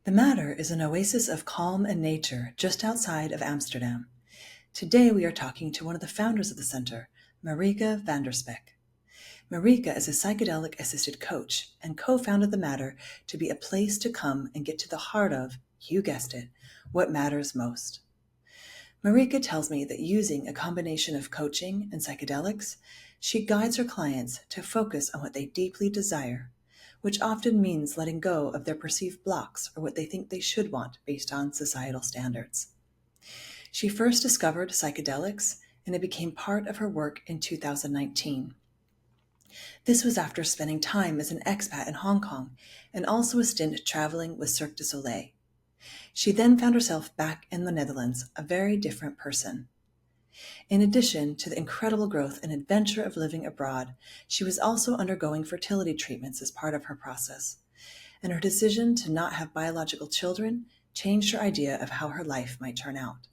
The Matter is an oasis of calm and nature just outside of Amsterdam. Today we are talking to one of the founders of the center, Marieke van der Spek. Marieke is a psychedelic-assisted coach and co-founded The Matter to be a place to come and get to the heart of, you guessed it, what matters most. Marieke tells me that using a combination of coaching and psychedelics, she guides her clients to focus on what they deeply desire, which often means letting go of their perceived blocks or what they think they should want based on societal standards. She first discovered psychedelics, and it became part of her work in 2019. This was after spending time as an expat in Hong Kong and also a stint traveling with Cirque du Soleil. She then found herself back in the Netherlands, a very different person. In addition to the incredible growth and adventure of living abroad, she was also undergoing fertility treatments as part of her process, and her decision to not have biological children changed her idea of how her life might turn out.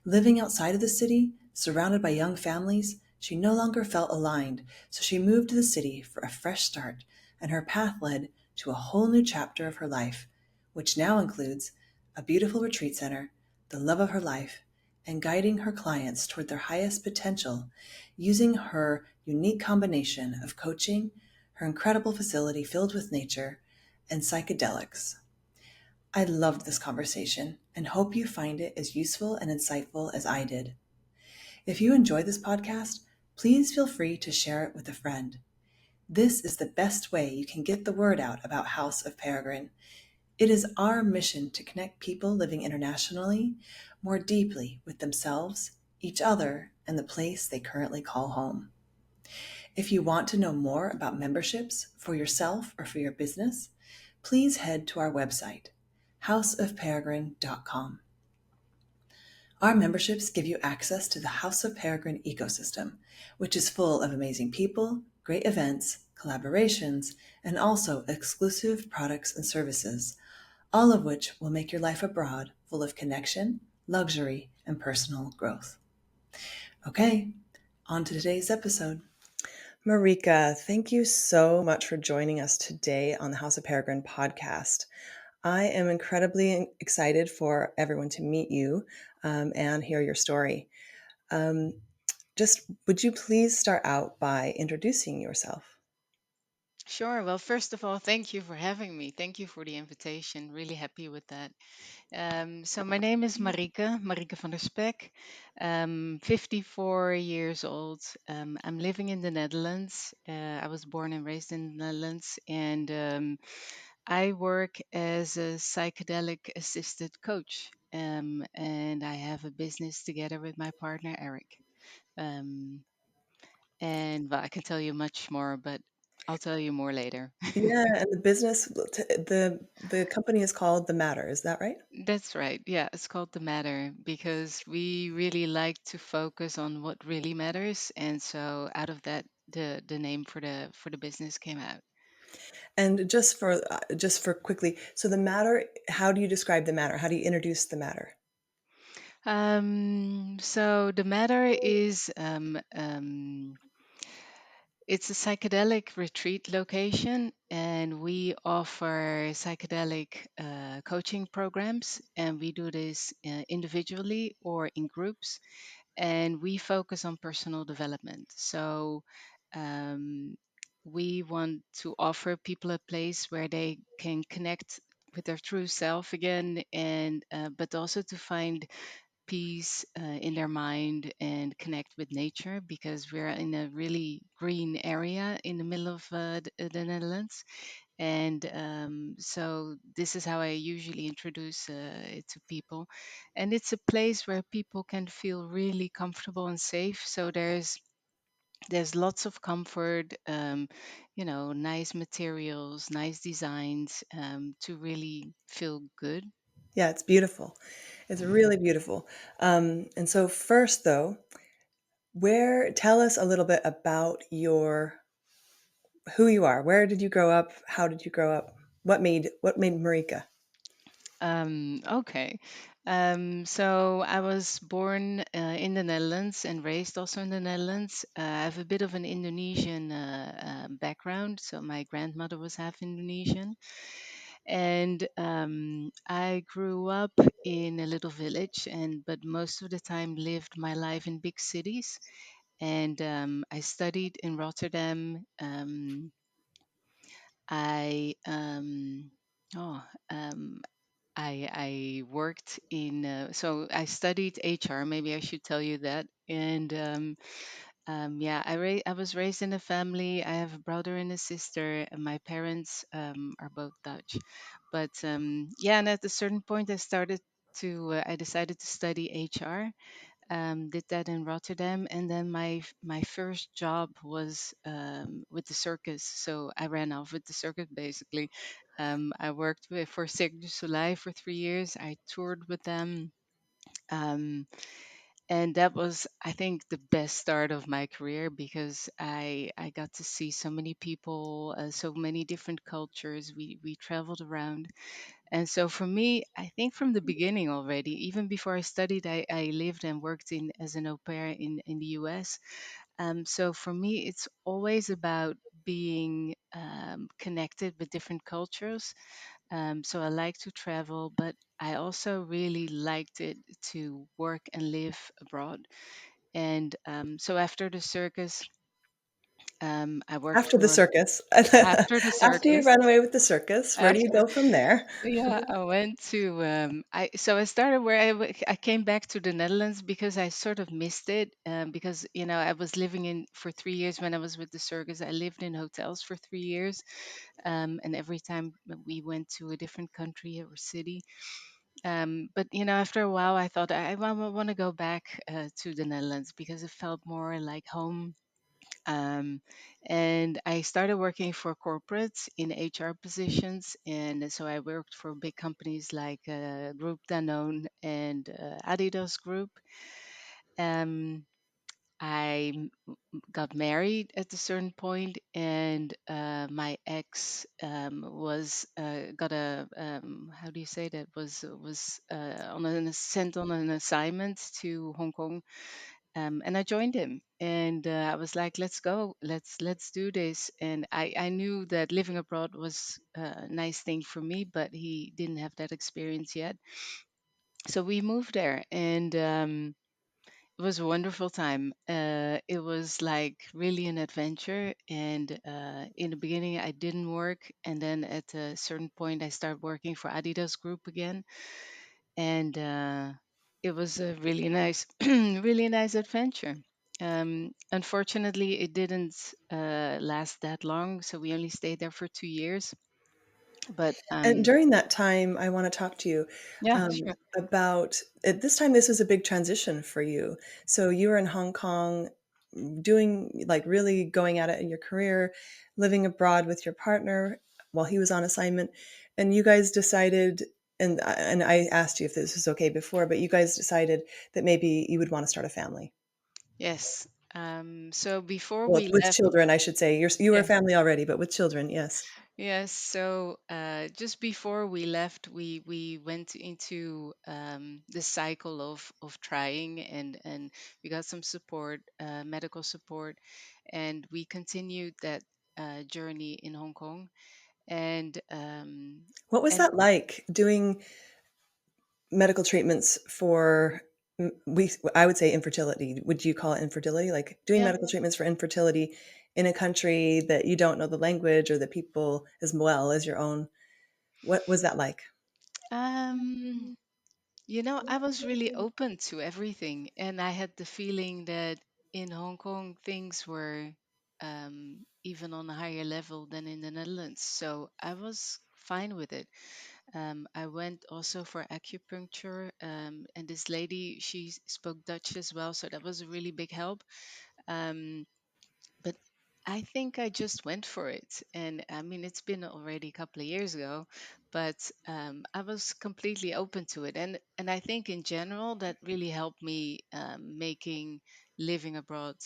Living outside of the city, surrounded by young families, she no longer felt aligned, so she moved to the city for a fresh start, and her path led to a whole new chapter of her life, which now includes a beautiful retreat center, the love of her life, and guiding her clients toward their highest potential using her unique combination of coaching, her incredible facility filled with nature, and psychedelics. I loved this conversation and hope you find it as useful and insightful as I did. If you enjoy this podcast, please feel free to share it with a friend. This is the best way you can get the word out about House of Peregrine. It is our mission to connect people living internationally more deeply with themselves, each other, and the place they currently call home. If you want to know more about memberships for yourself or for your business, please head to our website, houseofperegrine.com. Our memberships give you access to the House of Peregrine ecosystem, which is full of amazing people, great events, collaborations, and also exclusive products and services, all of which will make your life abroad full of connection, luxury, and personal growth. Okay, on to today's episode. Marieke, thank you so much for joining us today on the House of Peregrine podcast. I am incredibly excited for everyone to meet you and hear your story. Just would you please start out by introducing yourself? Sure. Well, first of all, thank you for having me. Thank you for the invitation. Really happy with that. So my name is Marieke, Marieke van der Spek. 54 years old. I'm living in the Netherlands. I was born and raised in the Netherlands, and I work as a psychedelic-assisted coach. And I have a business together with my partner Eric. Um, and well, I can tell you much more, but I'll tell you more later. Yeah, and the business, the company is called The Matter. Is that right? That's right. Yeah, it's called The Matter because we really like to focus on what really matters. And so out of that, the name for the business came out. And just for quickly, so The Matter. How do you describe The Matter? How do you introduce The Matter? So The Matter is it's a psychedelic retreat location, and we offer psychedelic coaching programs, and we do this individually or in groups, and we focus on personal development. So um, we want to offer people a place where they can connect with their true self again, and but also to find peace in their mind and connect with nature because we're in a really green area in the middle of the Netherlands. And so this is how I usually introduce it to people. And it's a place where people can feel really comfortable and safe. So there's lots of comfort, nice materials, nice designs to really feel good. Yeah, it's beautiful. It's really beautiful. And so first, though, where tell us a little bit about your who you are. Where did you grow up? How did you grow up? What made Marika? Okay. So I was born in the Netherlands and raised also in the Netherlands. I have a bit of an Indonesian background. So my grandmother was half Indonesian. And I grew up in a little village, and but most of the time lived my life in big cities. And I studied in Rotterdam. I oh um, I worked in so I studied HR. Maybe I should tell you that. And yeah, I was raised in a family. I have a brother and a sister, and my parents are both Dutch. But yeah, and at a certain point, I decided to study HR. Did that in Rotterdam, and then my first job was with the circus. So I ran off with the circus basically. I worked for Cirque du Soleil for 3 years. I toured with them. Um, and that was, I think, the best start of my career because I got to see so many people, so many different cultures. We traveled around, and so for me, I think from the beginning already, even before I studied, I lived and worked in as an au pair in the US. So for me, it's always about being connected with different cultures. So I like to travel, but I also really liked it to work and live abroad. And so after the circus, I worked After the for circus, after the after you circus. run away with the circus, where do you After go from there? Yeah, I went to I started where I came back to the Netherlands because I sort of missed it because I was living in for 3 years when I was with the circus. I lived in hotels for 3 years, and every time we went to a different country or city. But after a while, I thought I want to go back to the Netherlands because it felt more like home. And I started working for corporates in HR positions. And so I worked for big companies like Group Danone and Adidas Group. Um, I got married at a certain point, and my ex was got a how do you say that was sent on an assignment to Hong Kong, and I joined him. And I was like, "Let's go, let's do this." And I knew that living abroad was a nice thing for me, but he didn't have that experience yet. So we moved there, and it was a wonderful time. It was like really an adventure. And in the beginning, I didn't work, and then at a certain point, I started working for Adidas Group again, and it was a really nice, really nice adventure. Unfortunately, it didn't last that long, so we only stayed there for 2 years. But And during that time, I want to talk to you yeah, sure. about at this time. This was a big transition for you. So you were in Hong Kong, doing like really going at it in your career, living abroad with your partner while he was on assignment, and you guys decided. And I asked you if this was okay before, but you guys decided that maybe you would want to start a family. Yes. So before Well, we with left, children, I should say. You were a yeah. family already, but with children, yes. Yes, so just before we left, we went into the cycle of trying, and we got some support, medical support, and we continued that journey in Hong Kong. And What was and that like doing medical treatments for we I would say infertility. Would you call it infertility? Like doing yeah, medical treatments for infertility in a country that you don't know the language or the people as well as your own. What was that like? um, I was really open to everything, and I had the feeling that in Hong Kong things were even on a higher level than in the Netherlands. So I was fine with it. I went also for acupuncture, and this lady, she spoke Dutch as well, so that was a really big help. Um, but I think I just went for it. And I mean, it's been already a couple of years ago, but I was completely open to it. And I think in general, that really helped me making living abroad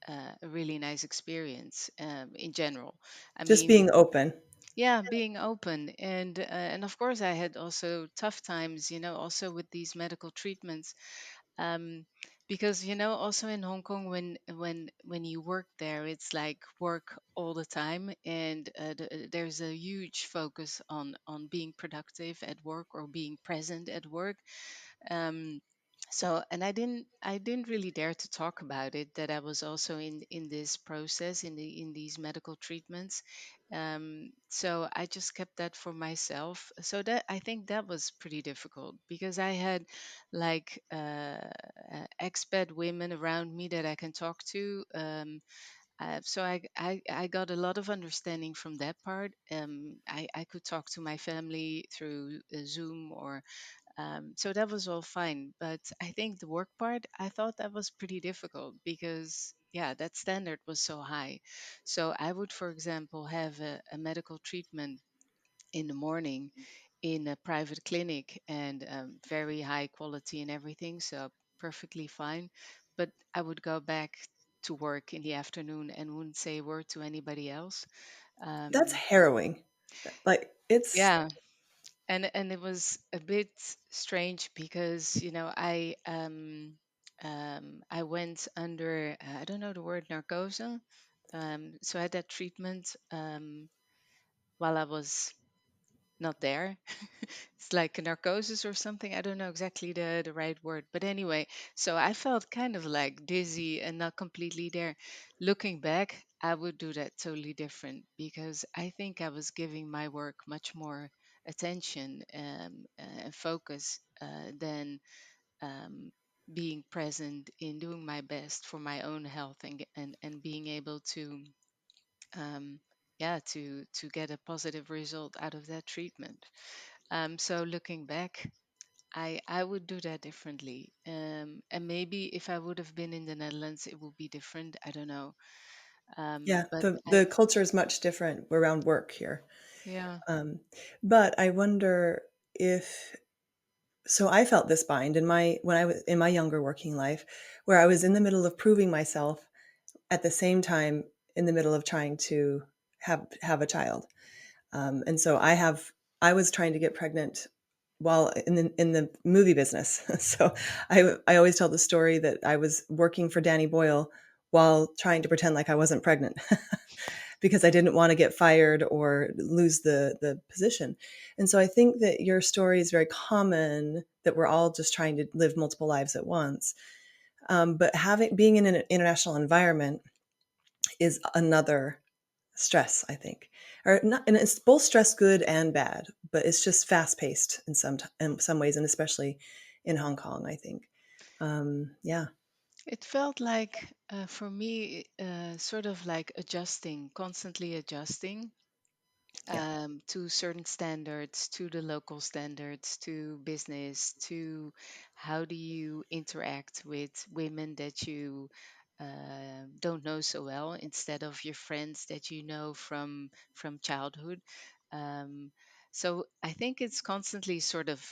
a really nice experience in general. I Just mean, being open. yeah, being open. And of course, I had also tough times, also with these medical treatments. Um, because also in Hong Kong, when you work there, it's like work all the time, and there's a huge focus on being productive at work or being present at work. um, so, and I didn't really dare to talk about it, that I was also in this process, in these medical treatments. So I just kept that for myself. So that, I think that was pretty difficult, because I had like expat women around me that I can talk to. So I got a lot of understanding from that part. I could talk to my family through Zoom, or so that was all fine. But I think the work part, I thought that was pretty difficult, because, yeah, that standard was so high. So I would, for example, have a medical treatment in the morning in a private clinic, and very high quality and everything. So perfectly fine. But I would go back to work in the afternoon and wouldn't say a word to anybody else. That's Um, harrowing. Like it's yeah, and it was a bit strange, because I went under, I don't know the word, narcosis. So I had that treatment while I was not there. It's like a narcosis or something. I don't know exactly the right word, but anyway, so I felt kind of like dizzy and not completely there. Looking back, I would do that totally different, because I think I was giving my work much more attention and focus than um, being present in doing my best for my own health, and being able to um, yeah, to get a positive result out of that treatment. So looking back, I would do that differently. And maybe if I would have been in the Netherlands, it would be different. I don't know. yeah, But the culture is much different around work here. yeah, Um, but I wonder if so I felt this bind in my when I was in my younger working life, where I was in the middle of proving myself at the same time in the middle of trying to have a child. And so I was trying to get pregnant while in the movie business. So I always tell the story that I was working for Danny Boyle while trying to pretend like I wasn't pregnant because I didn't want to get fired or lose the position. And so I think that your story is very common, that we're all just trying to live multiple lives at once. But having being in an international environment is another stress, I think. Or not, and it's both stress good and bad, but it's just fast paced in some ways, and especially in Hong Kong, I think. Yeah, it felt like, for me, sort of like adjusting, constantly adjusting, yeah, to certain standards, to the local standards, to business, to how do you interact with women that you don't know so well, instead of your friends that you know from childhood. Um, so I think it's constantly sort of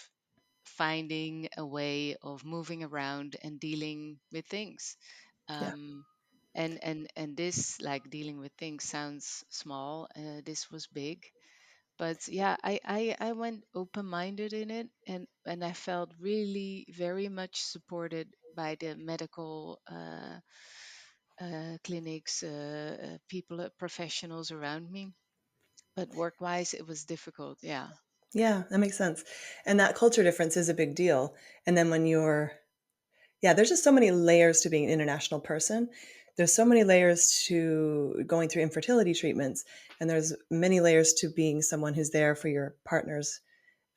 finding a way of moving around and dealing with things. yeah, Um, and this, like, dealing with things, sounds small. This was big, but yeah, I went open-minded in it, and I felt really very much supported by the medical clinics, people, professionals around me. But work-wise, it was difficult. Yeah, yeah. That makes sense. And that culture difference is a big deal. And then yeah, there's just so many layers to being an international person. There's so many layers to going through infertility treatments, and there's many layers to being someone who's there for your partner's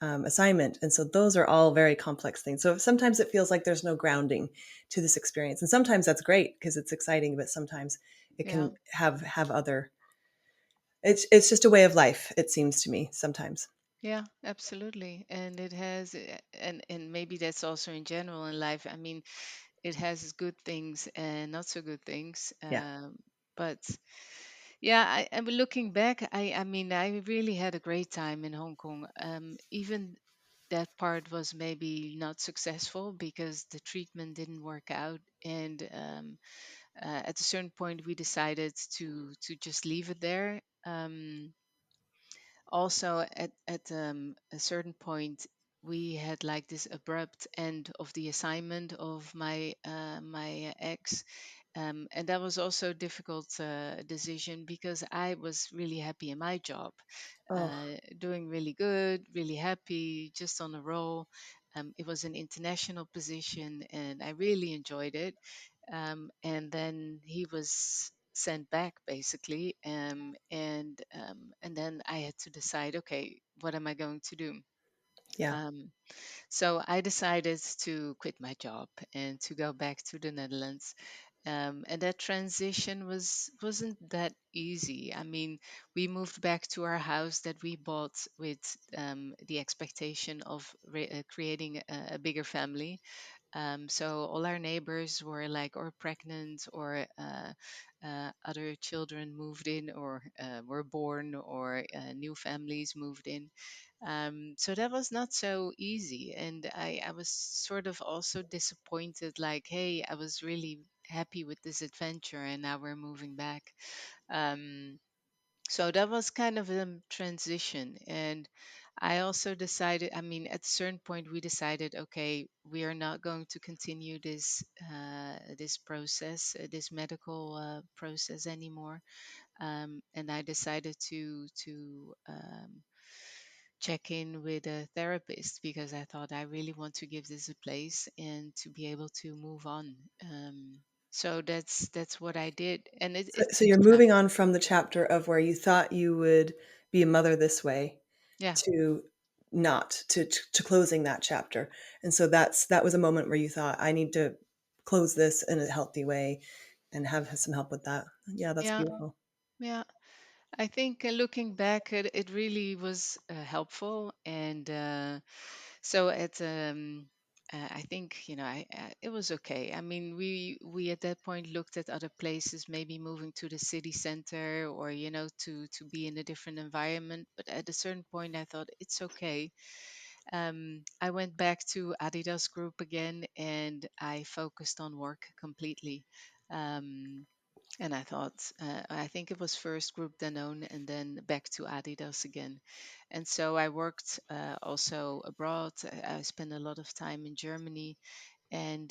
assignment. And so those are all very complex things. So sometimes it feels like there's no grounding to this experience. And sometimes that's great because it's exciting, but sometimes it yeah, can have other it's just a way of life, it seems to me sometimes. yeah, absolutely. And it has, and maybe that's also in general in life. I mean, it has good things and not so good things. Yeah. But yeah, I mean, looking back, I mean, I really had a great time in Hong Kong. Even that part was maybe not successful because the treatment didn't work out, and at a certain point, we decided to just leave it there. Also, at a certain point, we had like this abrupt end of the assignment of my ex, and that was also a difficult decision because I was really happy in my job, Oh, doing really good, really happy, just on a roll. It was an international position, and I really enjoyed it. And then he was sent back basically, and then I had to decide, okay, what am I going to do? yeah. Um, so I decided to quit my job and to go back to the Netherlands. And that transition wasn't that easy. I mean, we moved back to our house that we bought with the expectation of creating a bigger family. So all our neighbors were like or pregnant or other children moved in or were born or new families moved in. So that was not so easy. And I was sort of also disappointed, like, hey, I was really happy with this adventure and now we're moving back. Um, so that was kind of a transition. And I also decided, I mean, at a certain point we decided, okay, we are not going to continue this process, this medical process anymore. And I decided to check in with a therapist because I thought I really want to give this a place and to be able to move on. So that's what I did, and So, it so took you're time. moving on from the chapter of where you thought you would be a mother this way Yeah, to not to closing that chapter. And so that was a moment where you thought, I need to close this in a healthy way and have some help with that. Yeah, that's yeah, beautiful. yeah. I think looking back, it really was helpful, and so I think it was okay. I mean, we at that point looked at other places, maybe moving to the city center or to be in a different environment. But at a certain point, I thought it's okay. I went back to Adidas Group again, and I focused on work completely. Um, and I thought, I think it was first Group Danone and then back to Adidas again. And so I worked also abroad. I spent a lot of time in Germany. And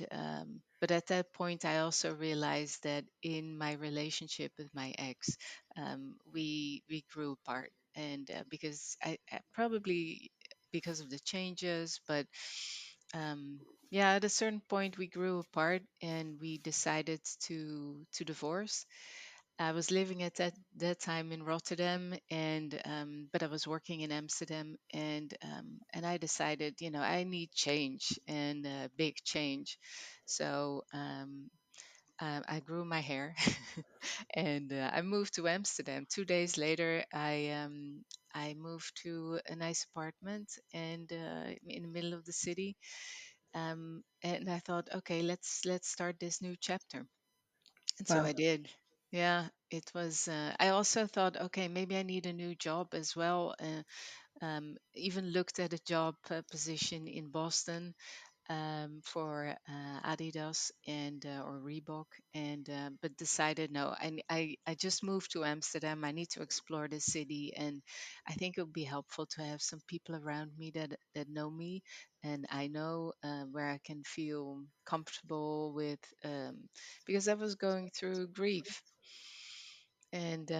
but at that point, I also realized that in my relationship with my ex, we grew apart, and because I probably because of the changes, but um, yeah, at a certain point we grew apart, and we decided to divorce. I was living at that time in Rotterdam, and but I was working in Amsterdam, and I decided, I need change and big change. So I grew my hair, and I moved to Amsterdam. 2 days later, I moved to a nice apartment and in the middle of the city. And I thought, okay, let's start this new chapter. And so Wow. I did. Yeah, it was. I also thought, okay, maybe I need a new job as well. Even looked at a job position in Boston for Adidas and or Reebok, and but decided no. I just moved to Amsterdam. I need to explore the city, and I think it would be helpful to have some people around me that know me, and I know where I can feel comfortable with, because I was going through grief, and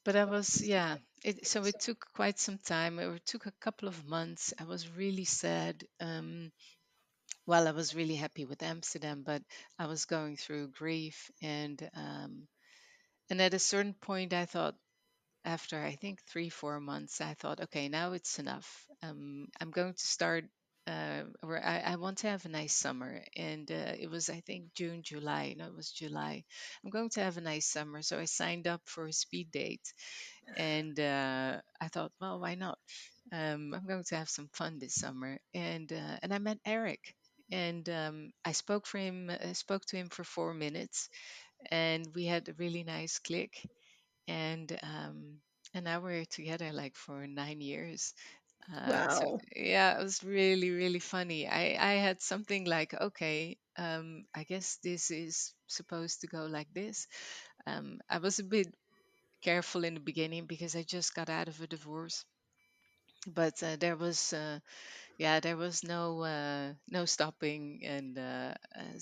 but I was, yeah. So it took quite some time. It took a couple of months. I was really sad. Well, I was really happy with Amsterdam, but I was going through grief, and at a certain point, I thought, after I think 3 4 months, I thought, okay, now it's enough. I'm going to start. Where I want to have a nice summer, and it was, I think, June, July. No, it was July. I'm going to have a nice summer, so I signed up for a speed date, and I thought, well, why not? I'm going to have some fun this summer, and I met Eric, and spoke to him for 4 minutes, and we had a really nice click, and now we're together like for 9 years. So Wow. yeah, it was really really funny. I had something like, okay, I guess this is supposed to go like this. I was a bit careful in the beginning because I just got out of a divorce, but there was no stopping, and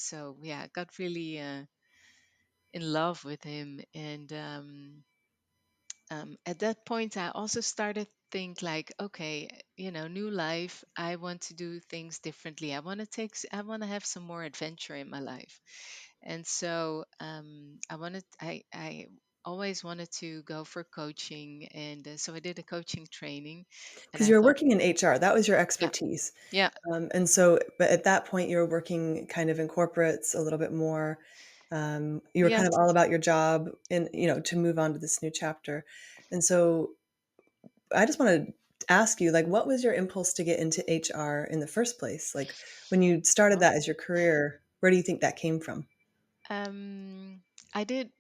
so yeah, I got really in love with him. And at that point I also started think like, okay, new life, I want to do things differently. I want to have some more adventure in my life. And so I always wanted to go for coaching, and so I did a coaching training. And Because I you were thought, working in HR, that was your yeah, expertise. yeah, And so, but at that point, you were working kind of in corporates a little bit more. You were kind of yes. all about your job and, to move on to this new chapter. And so I just want to ask you, like, what was your impulse to get into HR in the first place? Like, when you started Oh. that as your career, where do you think that came from? Um, I did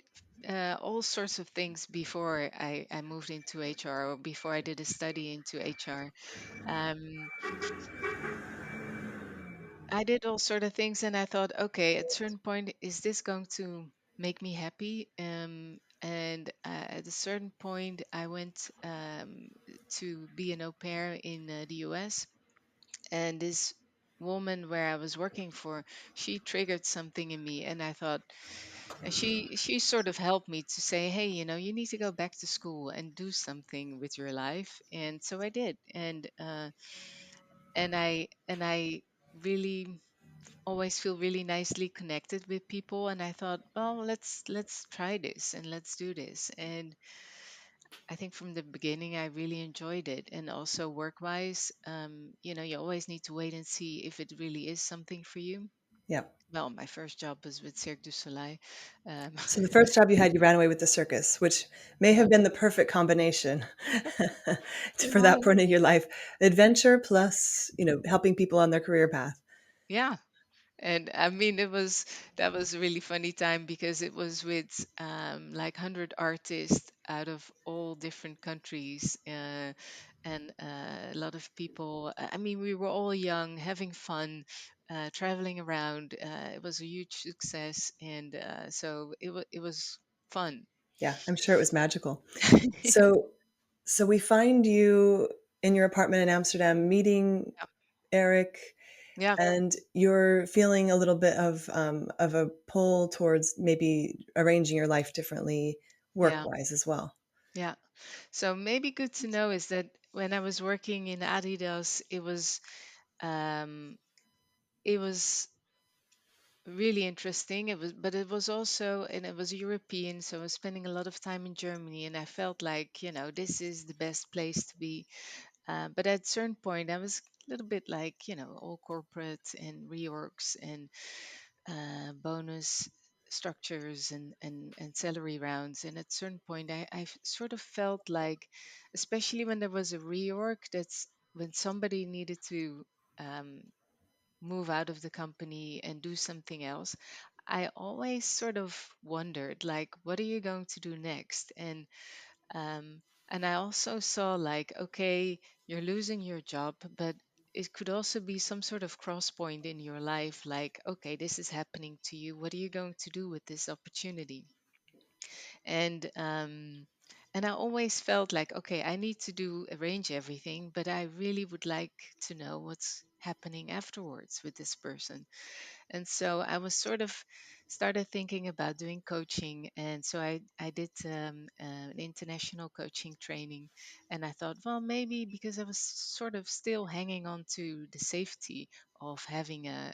all sorts of things before I moved into HR, or before I did a study into HR. Um, I did all sort of things, and I thought, okay, at a certain point, is this going to make me happy? And at a certain point, I went to be an au pair in the US, and this woman where I was working for, she triggered something in me, and I thought, and she sort of helped me to say, hey, you need to go back to school and do something with your life. And so I did, and I really always feel really nicely connected with people, and I thought, well, let's try this and let's do this. And I think from the beginning I really enjoyed it. And also work wise, you always need to wait and see if it really is something for you. Yeah. Well, my first job was with Cirque du Soleil. um, So the first job you had, you ran away with the circus, which may yeah, have been the perfect combination it for that was. point in your life. Adventure plus, helping people on their career path. Yeah. And I mean, that was a really funny time, because it was with like 100 artists out of all different countries, and a lot of people. I mean, we were all young, having fun, traveling around. It was a huge success, and so it was fun. Yeah, I'm sure it was magical. Yeah, So we find you in your apartment in Amsterdam meeting Eric, yeah, and you're feeling a little bit of a pull towards maybe arranging your life differently yeah, work-wise as well. yeah. So maybe good to know is that when I was working in Adidas, um, it was really interesting. But it was also, and it was European, so I was spending a lot of time in Germany, and I felt like, this is the best place to be. But at a certain point, I was a little bit like, all corporate and reorgs and bonus structures and salary rounds. And at a certain point, I sort of felt like, especially when there was a reorg, that's when somebody needed to um, move out of the company and do something else, I always sort of wondered, like, what are you going to do next? Um, and I also saw, like, okay, you're losing your job, but it could also be some sort of cross point in your life, like, okay, this is happening to you. What are you going to do with this opportunity? And um and I always felt like, okay, I need to do arrange everything, but I really would like to know what's happening afterwards with this person. And so I was sort of started thinking about doing coaching. And so I did an international coaching training. And I thought, well, maybe because I was sort of still hanging on to the safety of having a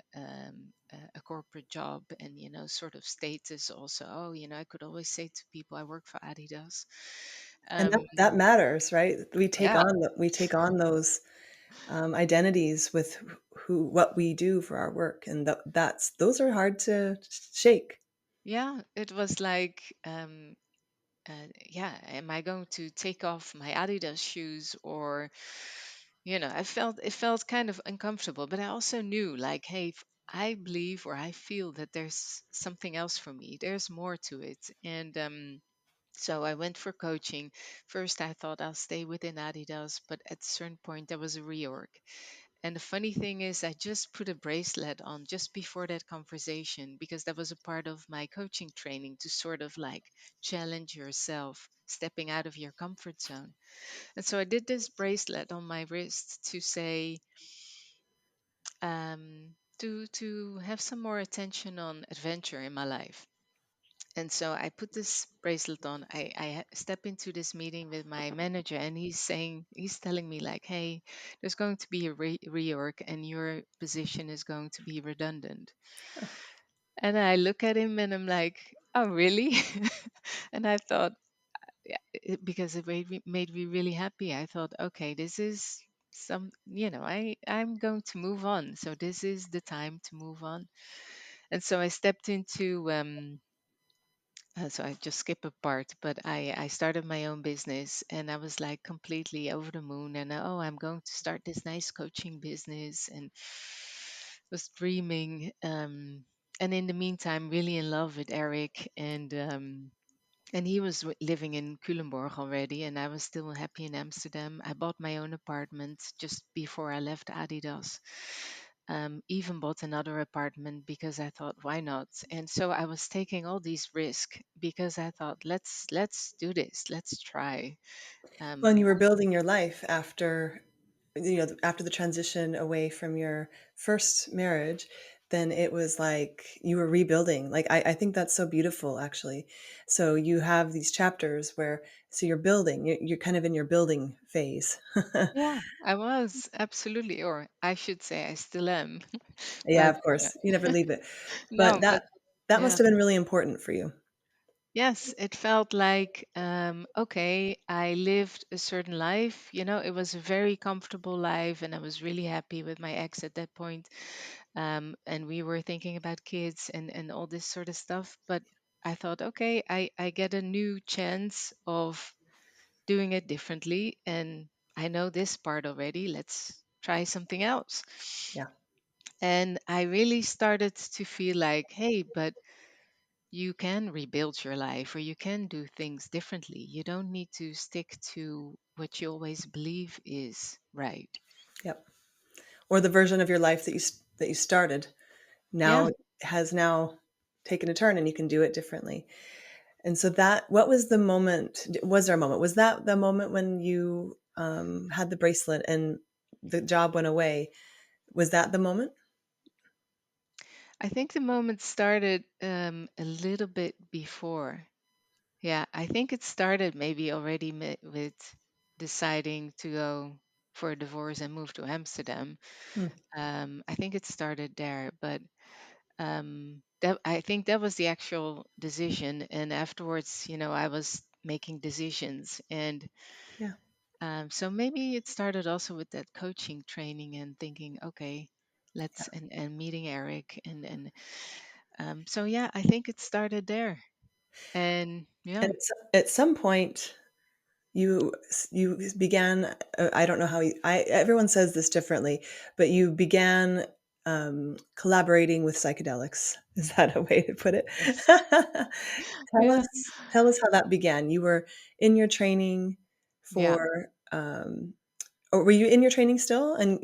corporate job, and sort of status also. Oh, I could always say to people, I work for Adidas. And um, that matters, right? yeah, We take on those identities with who what we do for our work, and that's those are hard to shake. yeah, it was like, yeah, am I going to take off my Adidas shoes? Or, it felt kind of uncomfortable, but I also knew, like, hey, I believe, or I feel that there's something else for me. There's more to it. And so I went for coaching. First, I thought I'll stay within Adidas, but at a certain point, there was a reorg. And the funny thing is, I just put a bracelet on just before that conversation because that was a part of my coaching training to sort of like challenge yourself, stepping out of your comfort zone. And so I did this bracelet on my wrist to say, to have some more attention on adventure in my life. And so I put this bracelet on. Step into this meeting with my manager, and he's telling me like, "Hey, there's going to be a reorg, and your position is going to be redundant." And I look at him, and I'm like, "Oh, really?" And I thought, yeah, because it made me really happy. I thought, okay, this is I'm going to move on. So this is the time to move on. And so I stepped into so I just skip a part, but I started my own business and I was like completely over the moon. And oh, I'm going to start this nice coaching business and was dreaming. And in the meantime, really in love with Eric. And he was living in Culemborg already, and I was still happy in Amsterdam. I bought my own apartment just before I left Adidas. Even bought another apartment because I thought, why not? And so I was taking all these risks because I thought, let's do this, let's try. Well, and you Um, were building your life after, after the transition away from your first marriage, then it was like you were rebuilding. Like, I think that's so beautiful, actually. So you have these chapters where, so you're building, you're kind of in your building phase. yeah, I was absolutely, or I should say, I still am. Yeah, But of course, you never leave it. But no, but that must yeah. have been really important for you. Yes, it felt like, okay, I lived a certain life. It was a very comfortable life, and I was really happy with my ex at that point. And we were thinking about kids and all this sort of stuff. But I thought, okay, I get a new chance of doing it differently. And I know this part already. Let's try something else. Yeah. And I really started to feel like, hey, but you can rebuild your life or you can do things differently. You don't need to stick to what you always believe is right. Yep. Or the version of your life that you started Yeah, now has now taken a turn and you can do it differently. And so that, what was the moment? Was there a moment? Was that the moment when you had the bracelet and the job went away? Was that the moment? I think the moment started a little bit before. Yeah, I think it started maybe already with deciding to go for a divorce and move to Amsterdam. Hmm. I think it started there, but that I think that was the actual decision. And afterwards, I was making decisions, and Yeah. so maybe it started also with that coaching training and thinking, okay, let's and meeting Eric so yeah, I think it started there. And And yeah, at some point, you you began. I don't know how everyone says this differently, but you began collaborating with psychedelics. Is that a way to put it? yes, Tell yeah, us tell us how that began. You were in your training yeah. for, or were you in your training still? And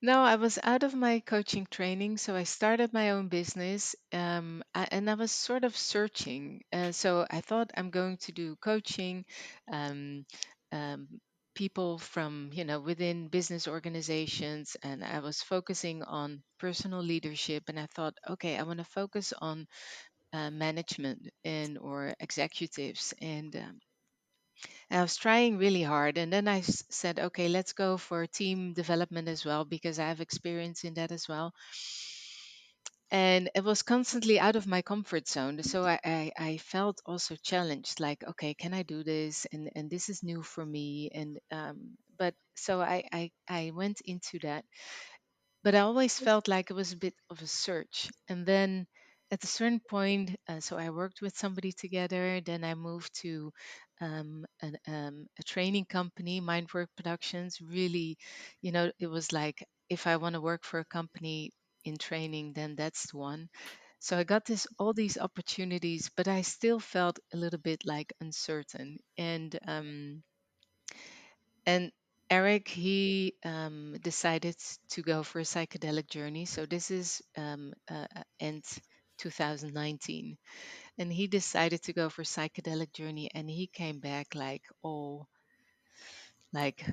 No, I was out of my coaching training, so I started my own business, and I was sort of searching. So I thought I'm going to do coaching, um, um, people from within business organizations, and I was focusing on personal leadership. And I thought, okay, I want to focus on management and or executives, and I was trying really hard. And then I said, okay, let's go for team development as well, because I have experience in that as well. And it was constantly out of my comfort zone. So I felt also challenged, like, okay, can I do this? And this is new for me. But so I went into that, but I always felt like it was a bit of a search. And then at a certain point, so I worked with somebody together. Then I moved to a training company, Mindwork Productions. Really, it was like if I want to work for a company in training, then that's the one. So I got all these opportunities, but I still felt a little bit like uncertain. And Eric, he decided to go for a psychedelic journey. So this is end 2019, and he decided to go for psychedelic journey, and he came back like all like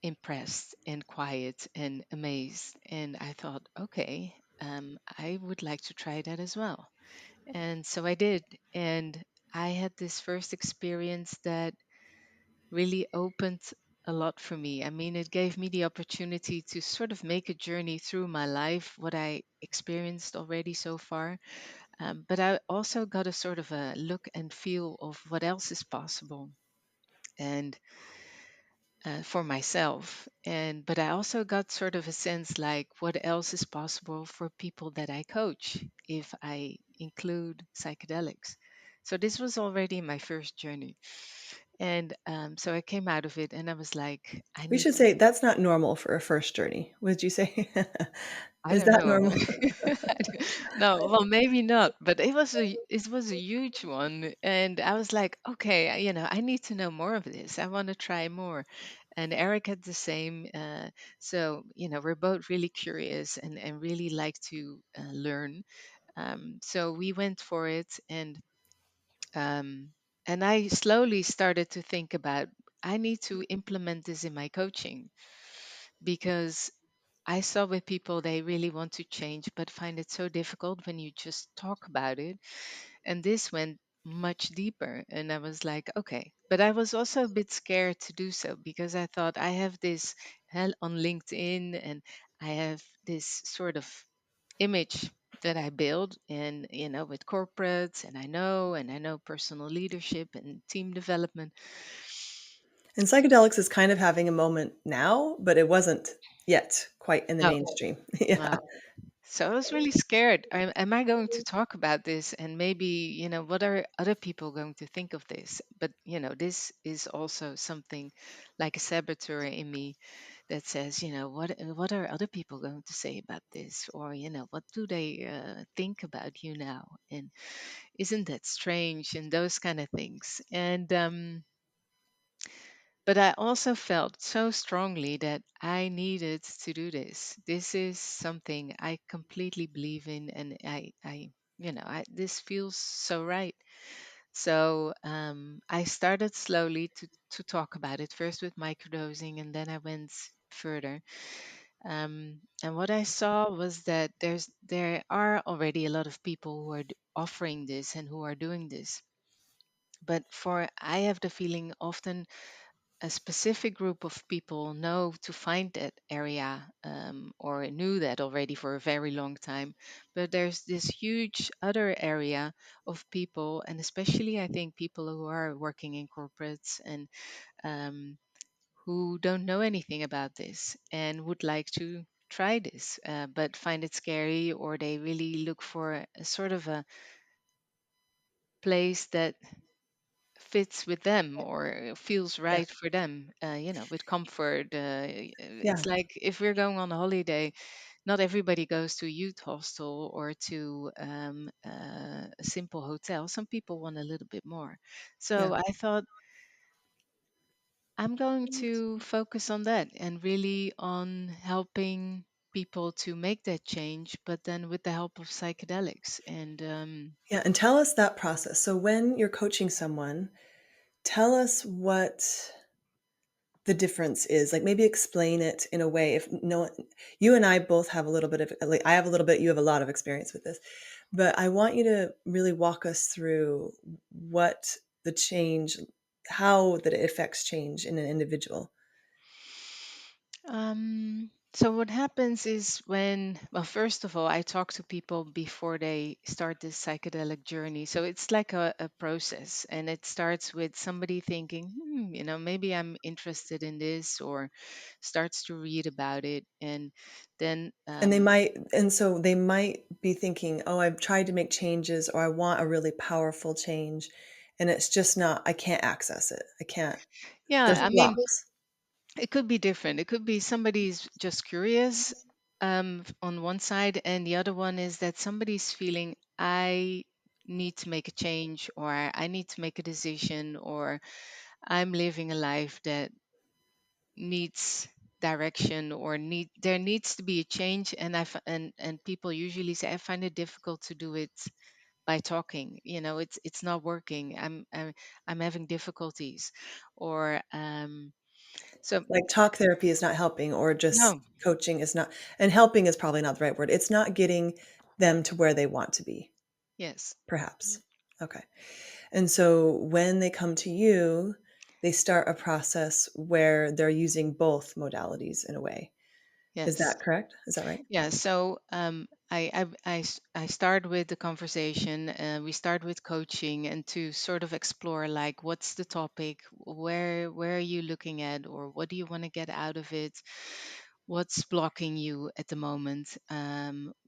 impressed and quiet and amazed. And I thought, okay, I would like to try that as well. And so I did, and I had this first experience that really opened a lot for me. I mean, it gave me the opportunity to sort of make a journey through my life, what I experienced already so far. But I also got a sort of a look and feel of what else is possible. And for myself, and but I also got sort of a sense like what else is possible for people that I coach if I include psychedelics. So this was already my first journey, and so I came out of it, and I was like, I We need should to. say that's not normal for a first journey. Would you say? I Is don't that know. normal? No, well, maybe not, but it was a huge one, and I was like, okay, I need to know more of this. I want to try more, and Eric had the same. So we're both really curious and really like to learn. So we went for it, um, and I slowly started to think about I need to implement this in my coaching because I saw with people they really want to change but find it so difficult when you just talk about it. And this went much deeper. And I was like, okay. But I was also a bit scared to do so because I thought I have this hell on LinkedIn and I have this sort of image that I build and with corporates and I know personal leadership and team development. And psychedelics is kind of having a moment now, but it wasn't yet quite in the No, mainstream. Yeah. no. So I was really scared. Am I going to talk about this? And maybe, what are other people going to think of this? But, this is also something like a saboteur in me that says, what are other people going to say about this? Or, what do they think about you now? And isn't that strange? And those kind of things. And, but I also felt so strongly that I needed to do this. This is something I completely believe in, and this feels so right. So I started slowly to talk about it first with microdosing, and then I went further. And what I saw was that there are already a lot of people who are offering this and who are doing this. But for I have the feeling often a specific group of people know to find that area or knew that already for a very long time. But there's this huge other area of people, and especially I think people who are working in corporates and um, who don't know anything about this and would like to try this, but find it scary, or they really look for a sort of a place that fits with them or feels Yeah. right for them, with comfort. Yeah. It's like if we're going on a holiday, not everybody goes to a youth hostel or to a simple hotel. Some people want a little bit more. Yeah. So I thought I'm going to focus on that and really on helping people to make that change, but then with the help of psychedelics. And Yeah. And tell us that process. So when you're coaching someone, tell us what the difference is. Like maybe explain it in a way. If no, you and I both have a little bit of, like I have a little bit, you have a lot of experience with this, but I want you to really walk us through what the change, how that it affects change in an individual. So what happens is well, first of all, I talk to people before they start this psychedelic journey. So it's like a process, and it starts with somebody thinking, maybe I'm interested in this, or starts to read about it, and then And so they might be thinking, oh, I've tried to make changes or I want a really powerful change. And it's just not, I can't access it. I can't, yeah, there's I mean, blocks. it could be different. It could be somebody's just curious on one side, and the other one is that somebody's feeling, I need to make a change, or I need to make a decision, or I'm living a life that needs direction, or there needs to be a change. And and people usually say, I find it difficult to do it by talking. It's not working. I'm having difficulties. Or so Like talk therapy is not helping, or just no. coaching is not, and helping is probably not the right word. It's not getting them to where they want to be, Yes. perhaps. Okay. And so when they come to you, they start a process where they're using both modalities in a way. Is Yes. that correct? Is that right? Yeah, so I start with the conversation. We start with coaching, and to sort of explore, like, what's the topic, where are you looking at, or what do you want to get out of it, what's blocking you at the moment,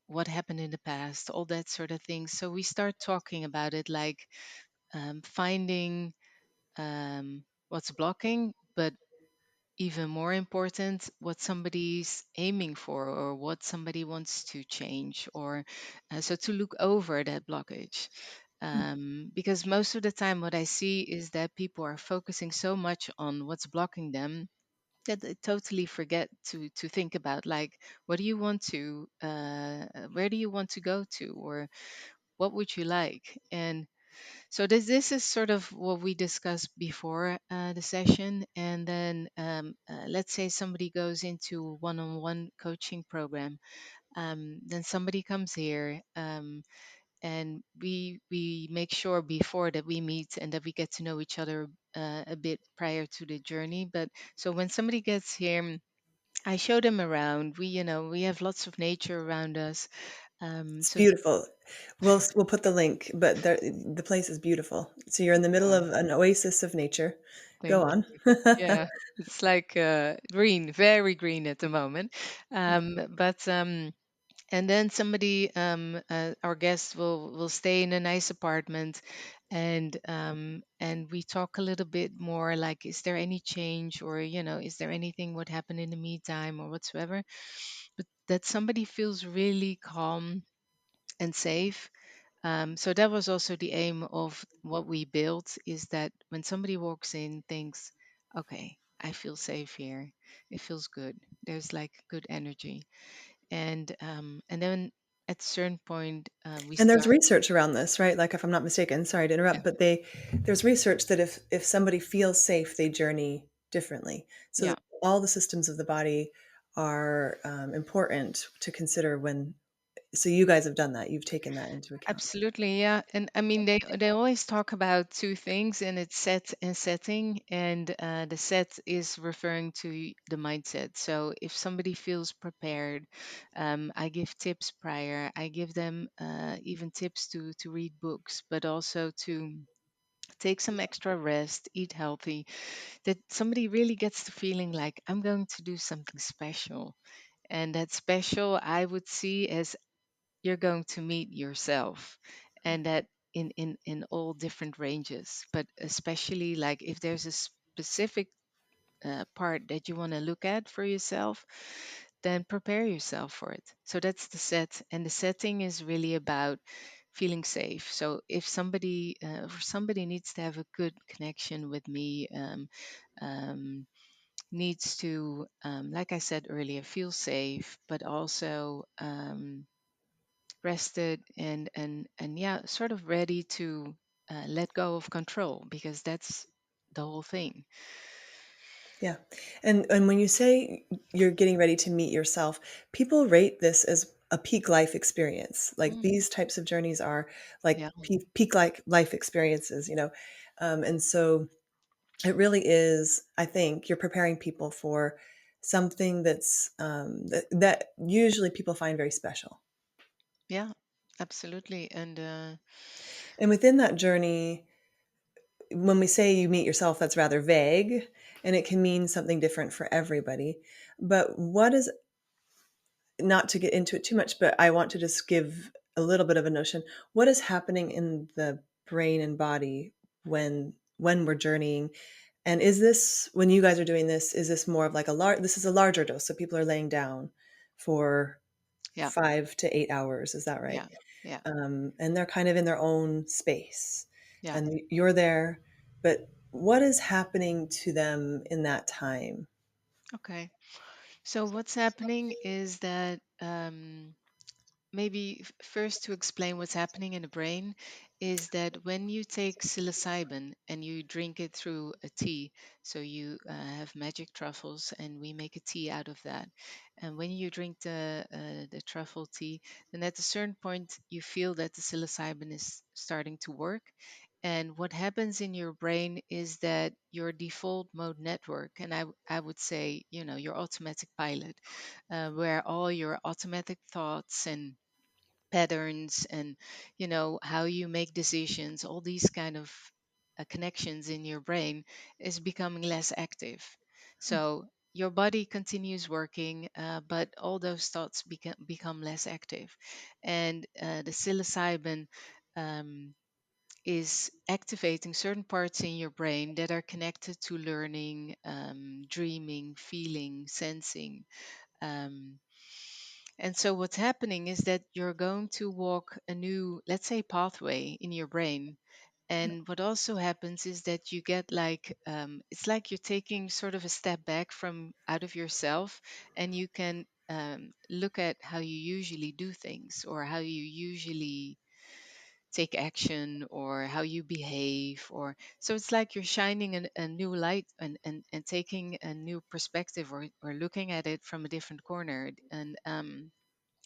what happened in the past, all that sort of thing. So we start talking about it, like, finding what's blocking, but even more important, what somebody's aiming for, or what somebody wants to change, or so to look over that blockage. Because most of the time, what I see is that people are focusing so much on what's blocking them that they totally forget to think about, like, what do you want to, where do you want to go to, or what would you like. And so this is sort of what we discussed before the session. And then let's say somebody goes into a one-on-one coaching program. Then somebody comes here, and we make sure before that we meet and that we get to know each other a bit prior to the journey. But so when somebody gets here, I show them around. We have lots of nature around us. It's So beautiful. We'll put the link, but the place is beautiful. So you're in the middle uh, of an oasis of nature. Go thank on. Yeah, it's like green, very green at the moment. But and then somebody, our guest will stay in a nice apartment, and we talk a little bit more, like, is there any change, or is there anything what happened in the meantime or whatsoever, but that somebody feels really calm and safe. So that was also the aim of what we built, is that when somebody walks in, thinks, okay, I feel safe here. It feels good. There's like good energy. And then at a certain point, we And there's start. research around this, right? Like if I'm not mistaken, sorry to Yeah. interrupt, but there's research that if somebody feels safe, they journey differently. So Yeah. that all the systems of the body are important to consider when. So you guys have done that. You've taken that into account. Absolutely, yeah. And I mean, they always talk about two things, and it's set and setting. And the set is referring to the mindset. So if somebody feels prepared, I give tips prior. I give them even tips to read books, but also to take some extra rest, eat healthy. That somebody really gets the feeling like, I'm going to do something special. And that special I would see as, you're going to meet yourself, and that in all different ranges, but especially, like, if there's a specific part that you want to look at for yourself, then prepare yourself for it. So that's the set, and the setting is really about feeling safe. So if somebody needs to have a good connection with me, um, needs to, like I said earlier, feel safe, but also rested, and yeah, sort of ready to let go of control, because that's the whole thing. Yeah. And when you say you're getting ready to meet yourself, people rate this as a peak life experience. Like Mm, these types of journeys are like yeah. peak like life experiences, and so it really is, I think, you're preparing people for something that usually people find very special. Yeah, absolutely. And And within that journey, when we say you meet yourself, that's rather vague and it can mean something different for everybody. But what is, not to get into it too much, but I want to just give a little bit of a notion. What is happening in the brain and body when we're journeying? And is this, when you guys are doing this, is this more of like this is a larger dose, so people are laying down for yeah. 5 to 8 hours, is that right? Yeah. Yeah. And they're kind of in their own space, Yeah. and you're there, but what is happening to them in that time? Okay. So what's happening is that maybe first to explain what's happening in the brain is that when you take psilocybin and you drink it through a tea, so you have magic truffles and we make a tea out of that. And when you drink the truffle tea, then at a certain point you feel that the psilocybin is starting to work. And what happens in your brain is that your default mode network, and I would say, your automatic pilot, where all your automatic thoughts and patterns and how you make decisions, all these kind of connections in your brain is becoming less active. So your body continues working, but all those thoughts become less active, and the psilocybin um, is activating certain parts in your brain that are connected to learning, dreaming, feeling, sensing. um, and so what's happening is that you're going to walk a new, let's say, pathway in your brain. And what also happens is that you get like, it's like you're taking sort of a step back from out of yourself, and you can look at how you usually do things, or how you usually take action, or how you behave. Or so it's like you're shining a new light, and taking a new perspective, or looking at it from a different corner.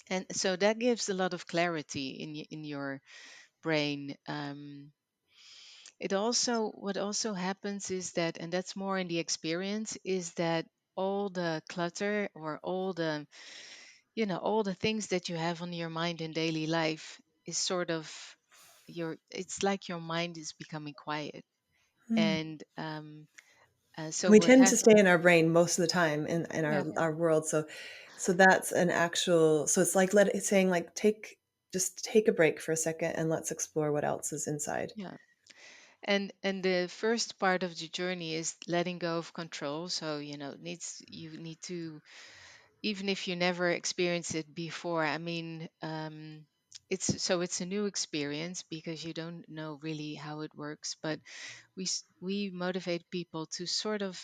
And so that gives a lot of clarity in your brain. It also What also happens is that, and that's more in the experience, is that all the clutter, or all the things that you have on your mind in daily life is sort of your it's like your mind is becoming quiet. Hmm. And so We what tend to ha- stay in our brain most of the time in yeah, our world. So that's an actual, so it's like it's saying like just take a break for a second and let's explore what else is inside. yeah. And the first part of the journey is letting go of control. So needs you need to, even if you never experienced it before. I mean, it's a new experience because you don't know really how it works. But we motivate people to sort of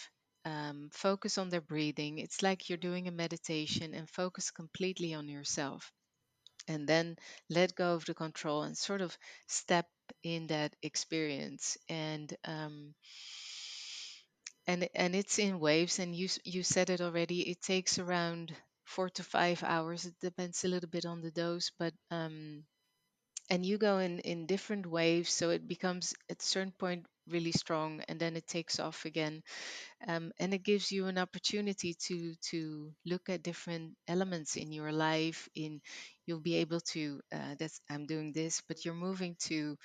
focus on their breathing. It's like you're doing a meditation, and focus completely on yourself, and then let go of the control and sort of step in that experience. And it's in waves, and you said it already. It takes around 4 to 5 hours. It depends a little bit on the dose, but and you go in different waves, so it becomes at a certain point really strong, and then it takes off again. And it gives you an opportunity to look at different elements in your life. In You'll be able to, that's I'm doing this, but you're moving to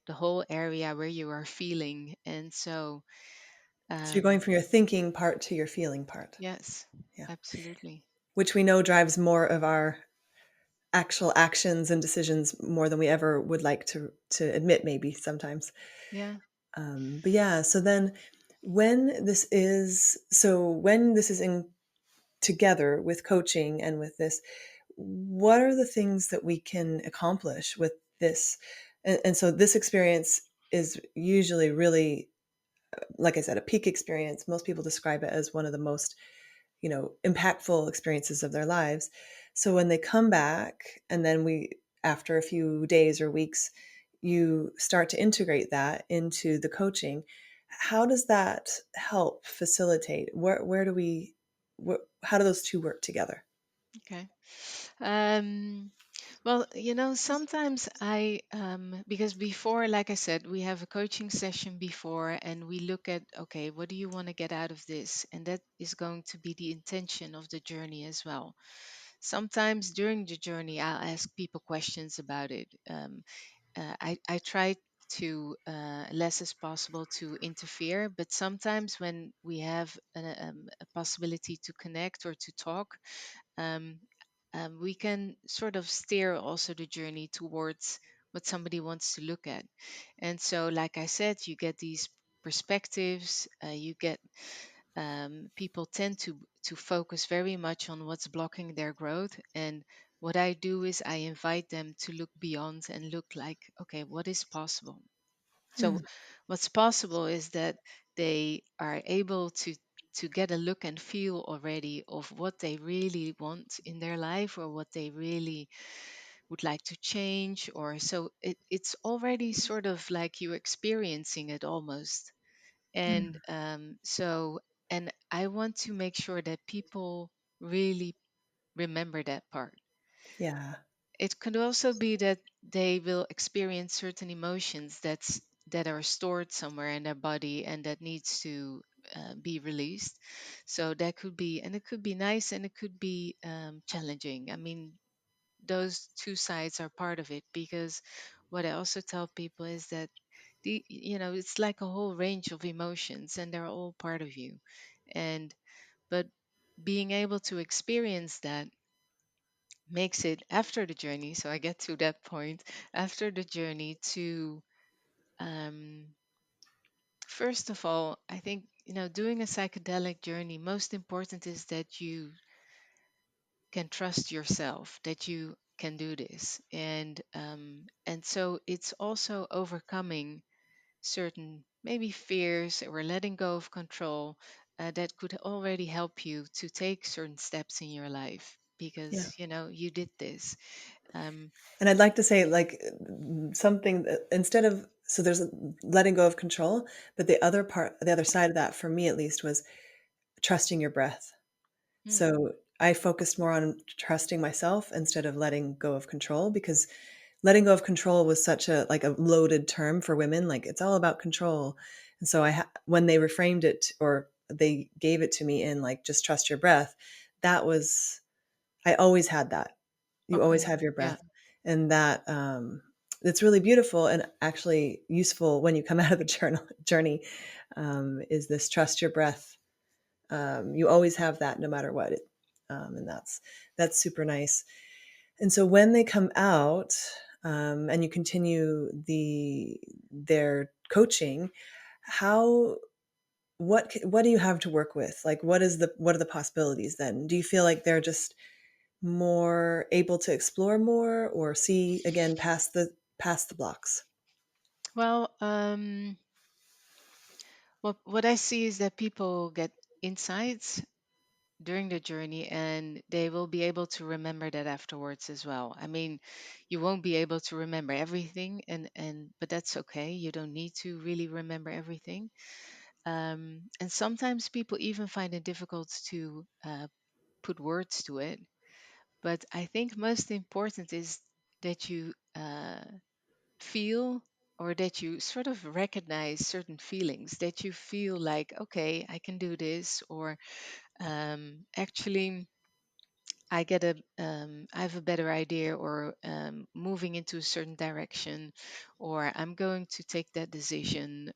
the whole area where you are feeling. And so So you're going um, from your thinking part to your feeling part. yes, Yeah. absolutely. Which we know drives more of our actual actions and decisions more than we ever would like to admit, maybe sometimes. Yeah. But yeah, so then when this is in together with coaching and with this, what are the things that we can accomplish with this? And so this experience is usually really, like I said, a peak experience. Most people describe it as one of the most, impactful experiences of their lives. So when they come back, and then after a few days or weeks, you start to integrate that into the coaching. How does that help facilitate? Where do we, how do those two work together? Okay. Um, well, sometimes because before, like I said, we have a coaching session before, and we look at, okay, what do you want to get out of this? And that is going to be the intention of the journey as well. Sometimes during the journey, I'll ask people questions about it. I try to, less as possible, to interfere, but sometimes when we have a possibility to connect or to talk, um, we can sort of steer also the journey towards what somebody wants to look at. And so, like I said, you get these perspectives. You get People tend to focus very much on what's blocking their growth. And what I do is I invite them to look beyond and look like, okay, what is possible? So, Hmm. what's possible is that they are able to get a look and feel already of what they really want in their life, or what they really would like to change. Or so it's already sort of like you experiencing it almost. And Mm. and I want to make sure that people really remember that part. Yeah. It could also be that they will experience certain emotions that are stored somewhere in their body and that needs to be released. So that could be, and it could be nice, and it could be challenging. I mean, those two sides are part of it, because what I also tell people is that it's like a whole range of emotions, and they're all part of you. And but being able to experience that makes it, after the journey, so I get to that point after the journey, to um, first of all, I think, doing a psychedelic journey, most important is that you can trust yourself, that you can do this. And so it's also overcoming certain maybe fears, or letting go of control, that could already help you to take certain steps in your life, Yeah. because you did this. um, And I'd like to say, like, something that instead of, so there's letting go of control, but the other part, the other side of that, for me at least, was trusting your breath. hmm, So I focused more on trusting myself instead of letting go of control, because letting go of control was such a, like, a loaded term for women. Like, it's all about control. And so when they reframed it, or they gave it to me in, like, just trust your breath, that was, I always had that. You always okay, have your yeah. breath. And that, it's really beautiful and actually useful when you come out of the journey, is this trust your breath. You always have that no matter what. And that's super nice. And so when they come out, and you continue their coaching, how what do you have to work with? Like, what are the possibilities then? Do you feel like they're just more able to explore more, or see again past the blocks? Well, what I see is that people get insights during the journey, and they will be able to remember that afterwards as well. I mean, you won't be able to remember everything, and but that's okay. You don't need to really remember everything. And sometimes people even find it difficult to put words to it. But I think most important is that you feel, or that you sort of recognize certain feelings, that you feel like, okay, I can do this, or actually I have a better idea, or moving into a certain direction, or I'm going to take that decision,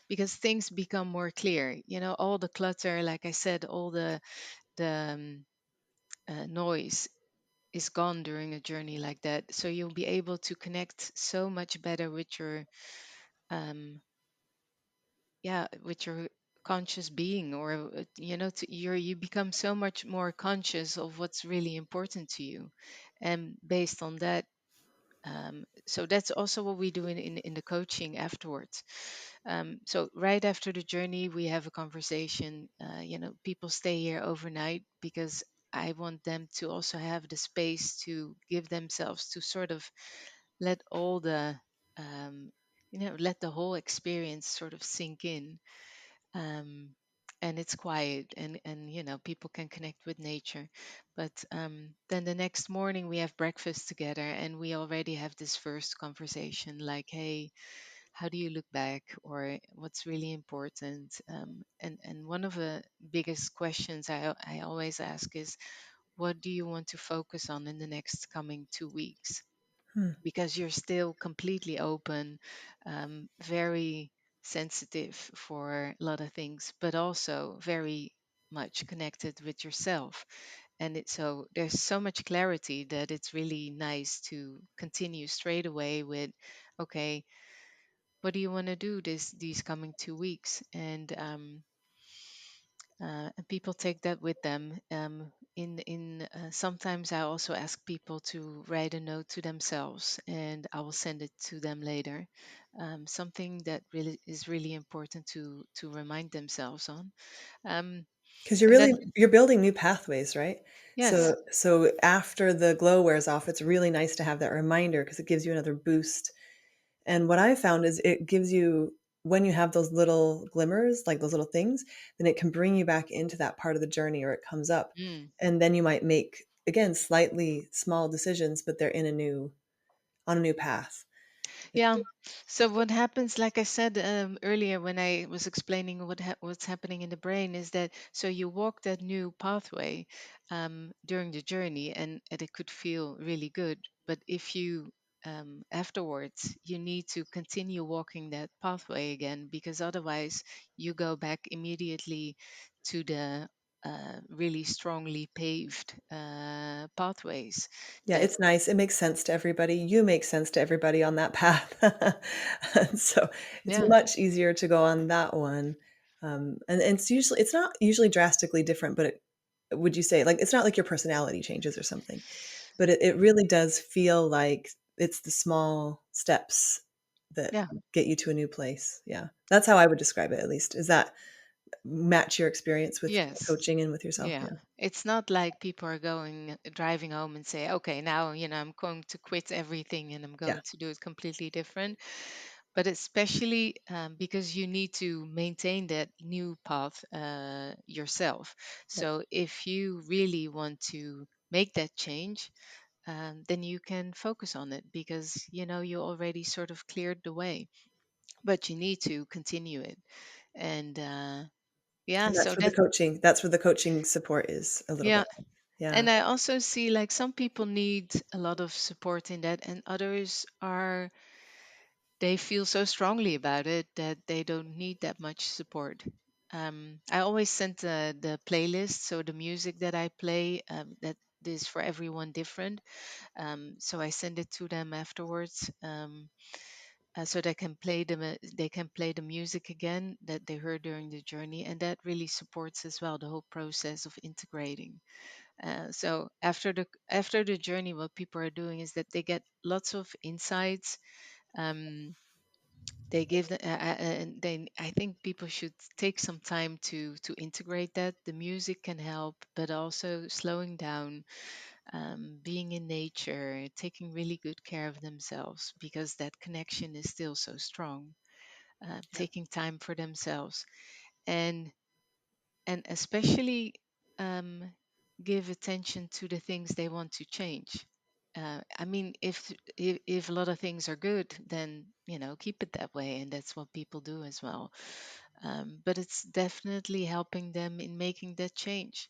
because things become more clear. All the clutter, like I said, all the noise is gone during a journey like that. So you'll be able to connect so much better with your with your conscious being, or you become so much more conscious of what's really important to you. And based on that, so that's also what we do in the coaching afterwards. So right after the journey, we have a conversation. People stay here overnight, because I want them to also have the space to give themselves, to sort of let all the um, let the whole experience sort of sink in. um, and it's quiet, and people can connect with nature. But then the next morning we have breakfast together, and we already have this first conversation, like, hey, how do you look back, or what's really important? And one of the biggest questions I always ask is, what do you want to focus on in the next coming 2 weeks? Hmm. Because you're still completely open, very sensitive for a lot of things, but also very much connected with yourself. And so there's so much clarity that it's really nice to continue straight away with, okay, what do you want to do these coming 2 weeks? And people take that with them. sometimes I also ask people to write a note to themselves, and I will send it to them later. Something that really is really important to remind themselves on. Um, Because and then you're building new pathways, right? yes. So after the glow wears off, it's really nice to have that reminder because it gives you another boost. And what I found is it gives you, when you have those little glimmers, like those little things, then it can bring you back into that part of the journey, or it comes up. Mm. And then you might make, again, slightly small decisions, but they're on a new path. Yeah. So what happens, like I said earlier when I was explaining what's happening in the brain, is that so you walk that new pathway during the journey, and it could feel really good. But if you afterwards you need to continue walking that pathway again, because otherwise you go back immediately to the really strongly paved pathways Yeah, that it's nice. It makes sense to everybody. You make sense to everybody on that path. And so it's yeah. much easier to go on that one. And it's not usually drastically different, but would you say, like, it's not like your personality changes or something, but it really does feel like it's the small steps that Yeah. get you to a new place. Yeah. That's how I would describe it, at least. Is that match your experience with Yes. coaching and with yourself? Yeah. Yeah. It's not like people are driving home and say, okay, now, I'm going to quit everything and I'm Yeah. going to do it completely different. But especially because you need to maintain that new path yourself. Yep. So if you really want to make that change, then you can focus on it because, you already sort of cleared the way, but you need to continue it. And yeah, And so that, that's where the coaching support is a little yeah. bit. Yeah. And I also see like some people need a lot of support in that, and others they feel so strongly about it that they don't need that much support. I always send the playlist, so the music that I play, that is for everyone different. So I send it to them afterwards, so they can play the music again that they heard during the journey, and that really supports as well the whole process of integrating. So after the journey, what people are doing is that they get lots of insights. Um, they give the, and they I think people should take some time to integrate that. The music can help, but also slowing down, being in nature, taking really good care of themselves because that connection is still so strong. Yeah. Taking time for themselves, and especially um, give attention to the things they want to change. I mean, if a lot of things are good, then keep it that way, and that's what people do as well. But it's definitely helping them in making that change.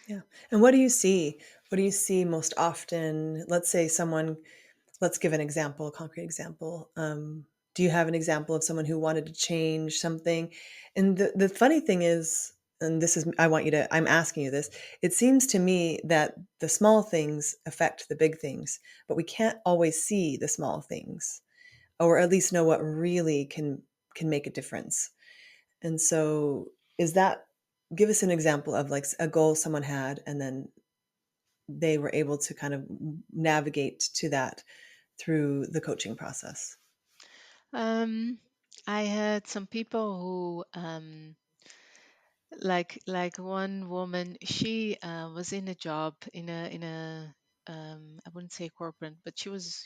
Yeah. And what do you see? What do you see most often? Let's give an example, a concrete example. Do you have an example of someone who wanted to change something? And the funny thing is, and this is, I'm asking you this, it seems to me that the small things affect the big things, but we can't always see the small things, or at least know what really can make a difference. And so is that, give us an example of like a goal someone had and then they were able to kind of navigate to that through the coaching process. Um, I had some people who like one woman, she was in a job in a I wouldn't say corporate, but she was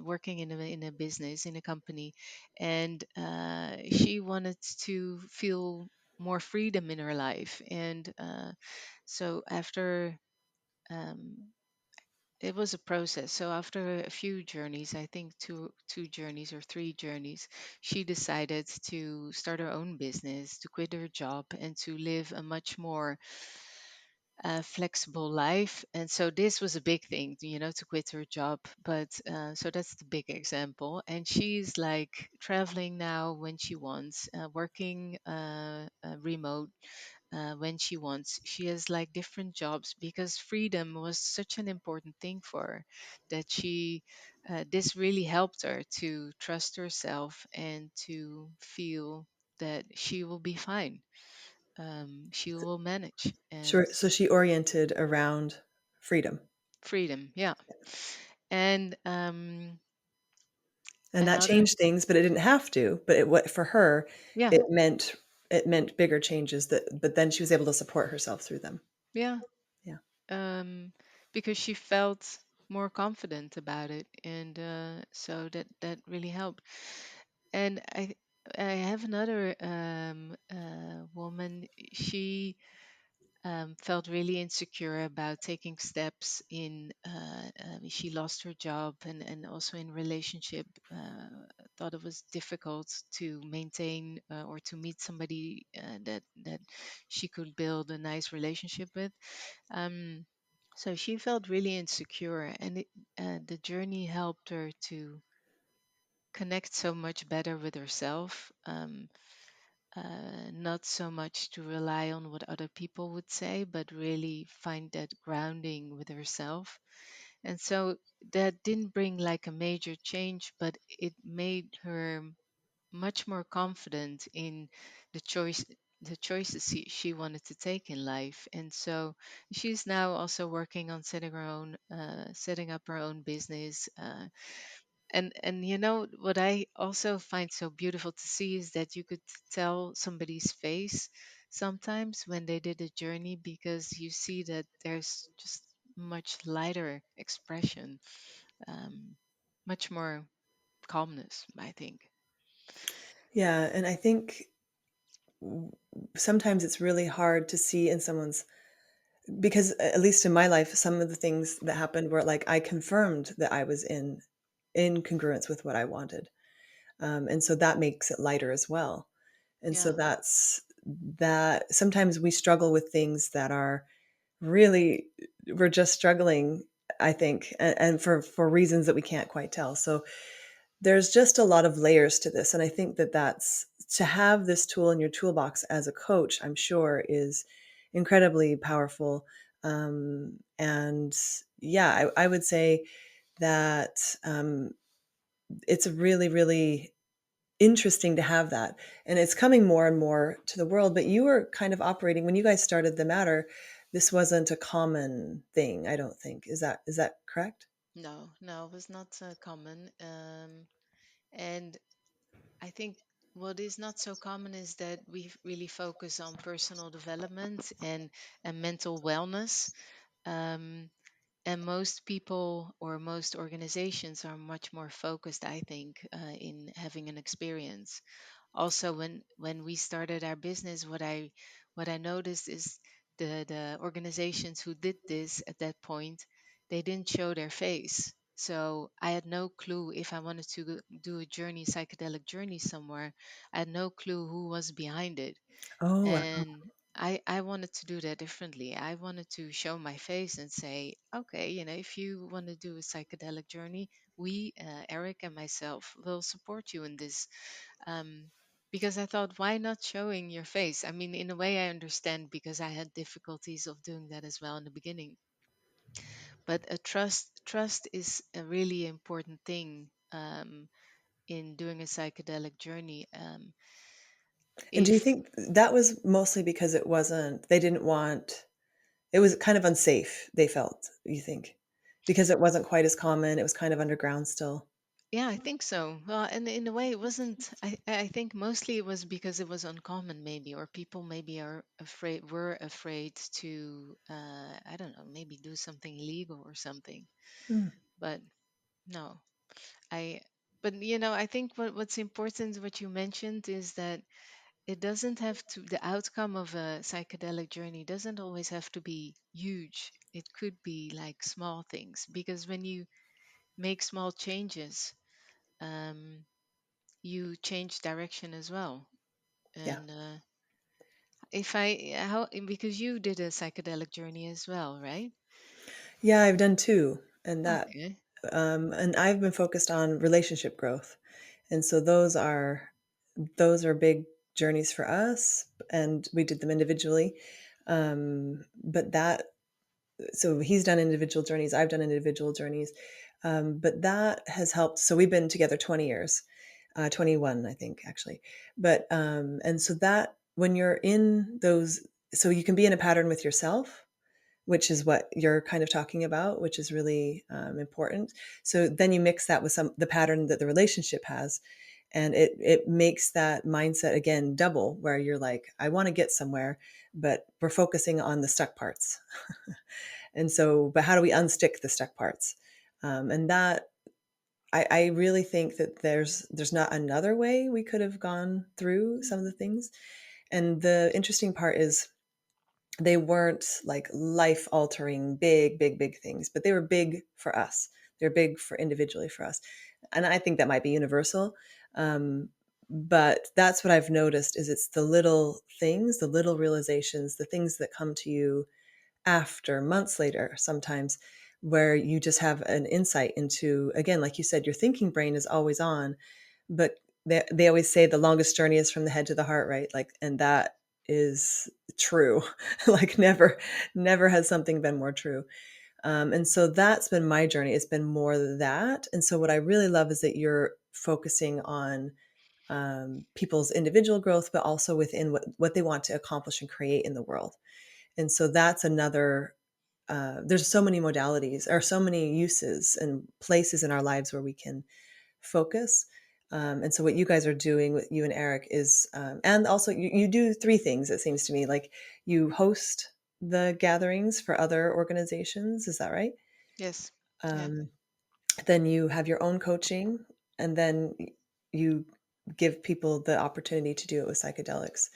working in a business, in a company, and she wanted to feel more freedom in her life. And so after um, it was a process. So after a few journeys, I think two journeys or three journeys, she decided to start her own business, to quit her job, and to live a much more flexible life. And so this was a big thing, to quit her job. But so that's the big example. And she's like traveling now when she wants, working remote when she wants. She has like different jobs because freedom was such an important thing for her that this really helped her to trust herself and to feel that she will be fine. she will manage. And Sure. So she oriented around freedom. freedom, yeah. And And that another, changed things, but it didn't have to. But it what for her, yeah, it meant it meant bigger changes that but then she was able to support herself through them. yeah, Yeah. um, because she felt more confident about it, and so that really helped. And I have another woman. She felt really insecure about taking steps in. She lost her job, and also in relationship, thought it was difficult to maintain or to meet somebody that she could build a nice relationship with. Um, so she felt really insecure, and the journey helped her to connect so much better with herself. Not so much to rely on what other people would say, but really find that grounding with herself. And so that didn't bring like a major change, but it made her much more confident in the choice the choices she wanted to take in life. And so she's now also working on setting up her own business. And what I also find so beautiful to see is that you could tell somebody's face sometimes when they did a journey, because you see that there's just much lighter expression, um, much more calmness, I think. Yeah, and I think sometimes it's really hard to see in someone's because at least in my life, some of the things that happened were like I confirmed that I was in congruence with what I wanted, and so that makes it lighter as well. And so Yeah. that's that. Sometimes we struggle with things that are really we're just struggling. I think, and for reasons that we can't quite tell. So there's just a lot of layers to this, and I think that that's to have this tool in your toolbox as a coach, I'm sure, is incredibly powerful. And yeah, I would say that it's really really interesting to have that, and it's coming more and more to the world. But you were kind of operating when you guys started the matter. This wasn't a common thing, I don't think. Is that correct? No, no, it was not common. And I think what is not so common is that we really focus on personal development and mental wellness. Um, and most people or most organizations are much more focused, I think, in having an experience. Also, when we started our business, what I noticed is the organizations who did this at that point, they didn't show their face. So I had no clue if I wanted to do a journey, psychedelic journey somewhere. I had no clue who was behind it. Oh, wow. And I wanted to do that differently. I wanted to show my face and say, okay, if you want to do a psychedelic journey, we, Eric and myself, will support you in this. um, because I thought, why not showing your face? I mean, in a way, I understand because I had difficulties of doing that as well in the beginning. But a trust is a really important thing, in doing a psychedelic journey. And do you If think that was mostly because they didn't want, it was kind of unsafe, they felt, you think? Because it wasn't quite as common, it was kind of underground still? Yeah, I think so. Well, and in a way, it wasn't. I think mostly it was because it was uncommon, maybe, or people maybe were afraid to, I don't know, maybe do something illegal or something. Hmm, But no, I. But I think what's important, what you mentioned, is that it doesn't have to. The outcome of a psychedelic journey doesn't always have to be huge. It could be like small things, because when you make small changes, um, you change direction as well. yeah. And if I how because you did a psychedelic journey as well, right? Yeah, I've done 2, and Okay. and I've been focused on relationship growth, and so those are big journeys for us, and we did them individually. But that so he's done individual journeys, I've done individual journeys, but that has helped. So we've been together 20 years, 21 I think actually. But and so that when you're in those, so you can be in a pattern with yourself, which is what you're kind of talking about, which is really important. So then you mix that with the pattern that the relationship has, and it makes that mindset again double, where you're like, I want to get somewhere, but we're focusing on the stuck parts. And so, but how do we unstick the stuck parts? And that I really think that there's not another way we could have gone through some of the things. And the interesting part is they weren't like life altering, big things, but they were big for us. They're big for individually for us. And I think that might be universal. Um, but that's what I've noticed is it's the little things, the little realizations, the things that come to you after, months later sometimes, where you just have an insight into, again, like you said, your thinking brain is always on, but they always say the longest journey is from the head to the heart, right? Like, and that is true. Like never has something been more true. And so that's been my journey. It's been more that. And so what I really love is that you're focusing on people's individual growth, but also within what they want to accomplish and create in the world. And so that's another, there's so many modalities or so many uses and places in our lives where we can focus. And so what you guys are doing with you and Eric is, and also you do three things, it seems to me, like you host the gatherings for other organizations. Is that right? Yes. Yeah. Um, then you have your own coaching, and then you give people the opportunity to do it with psychedelics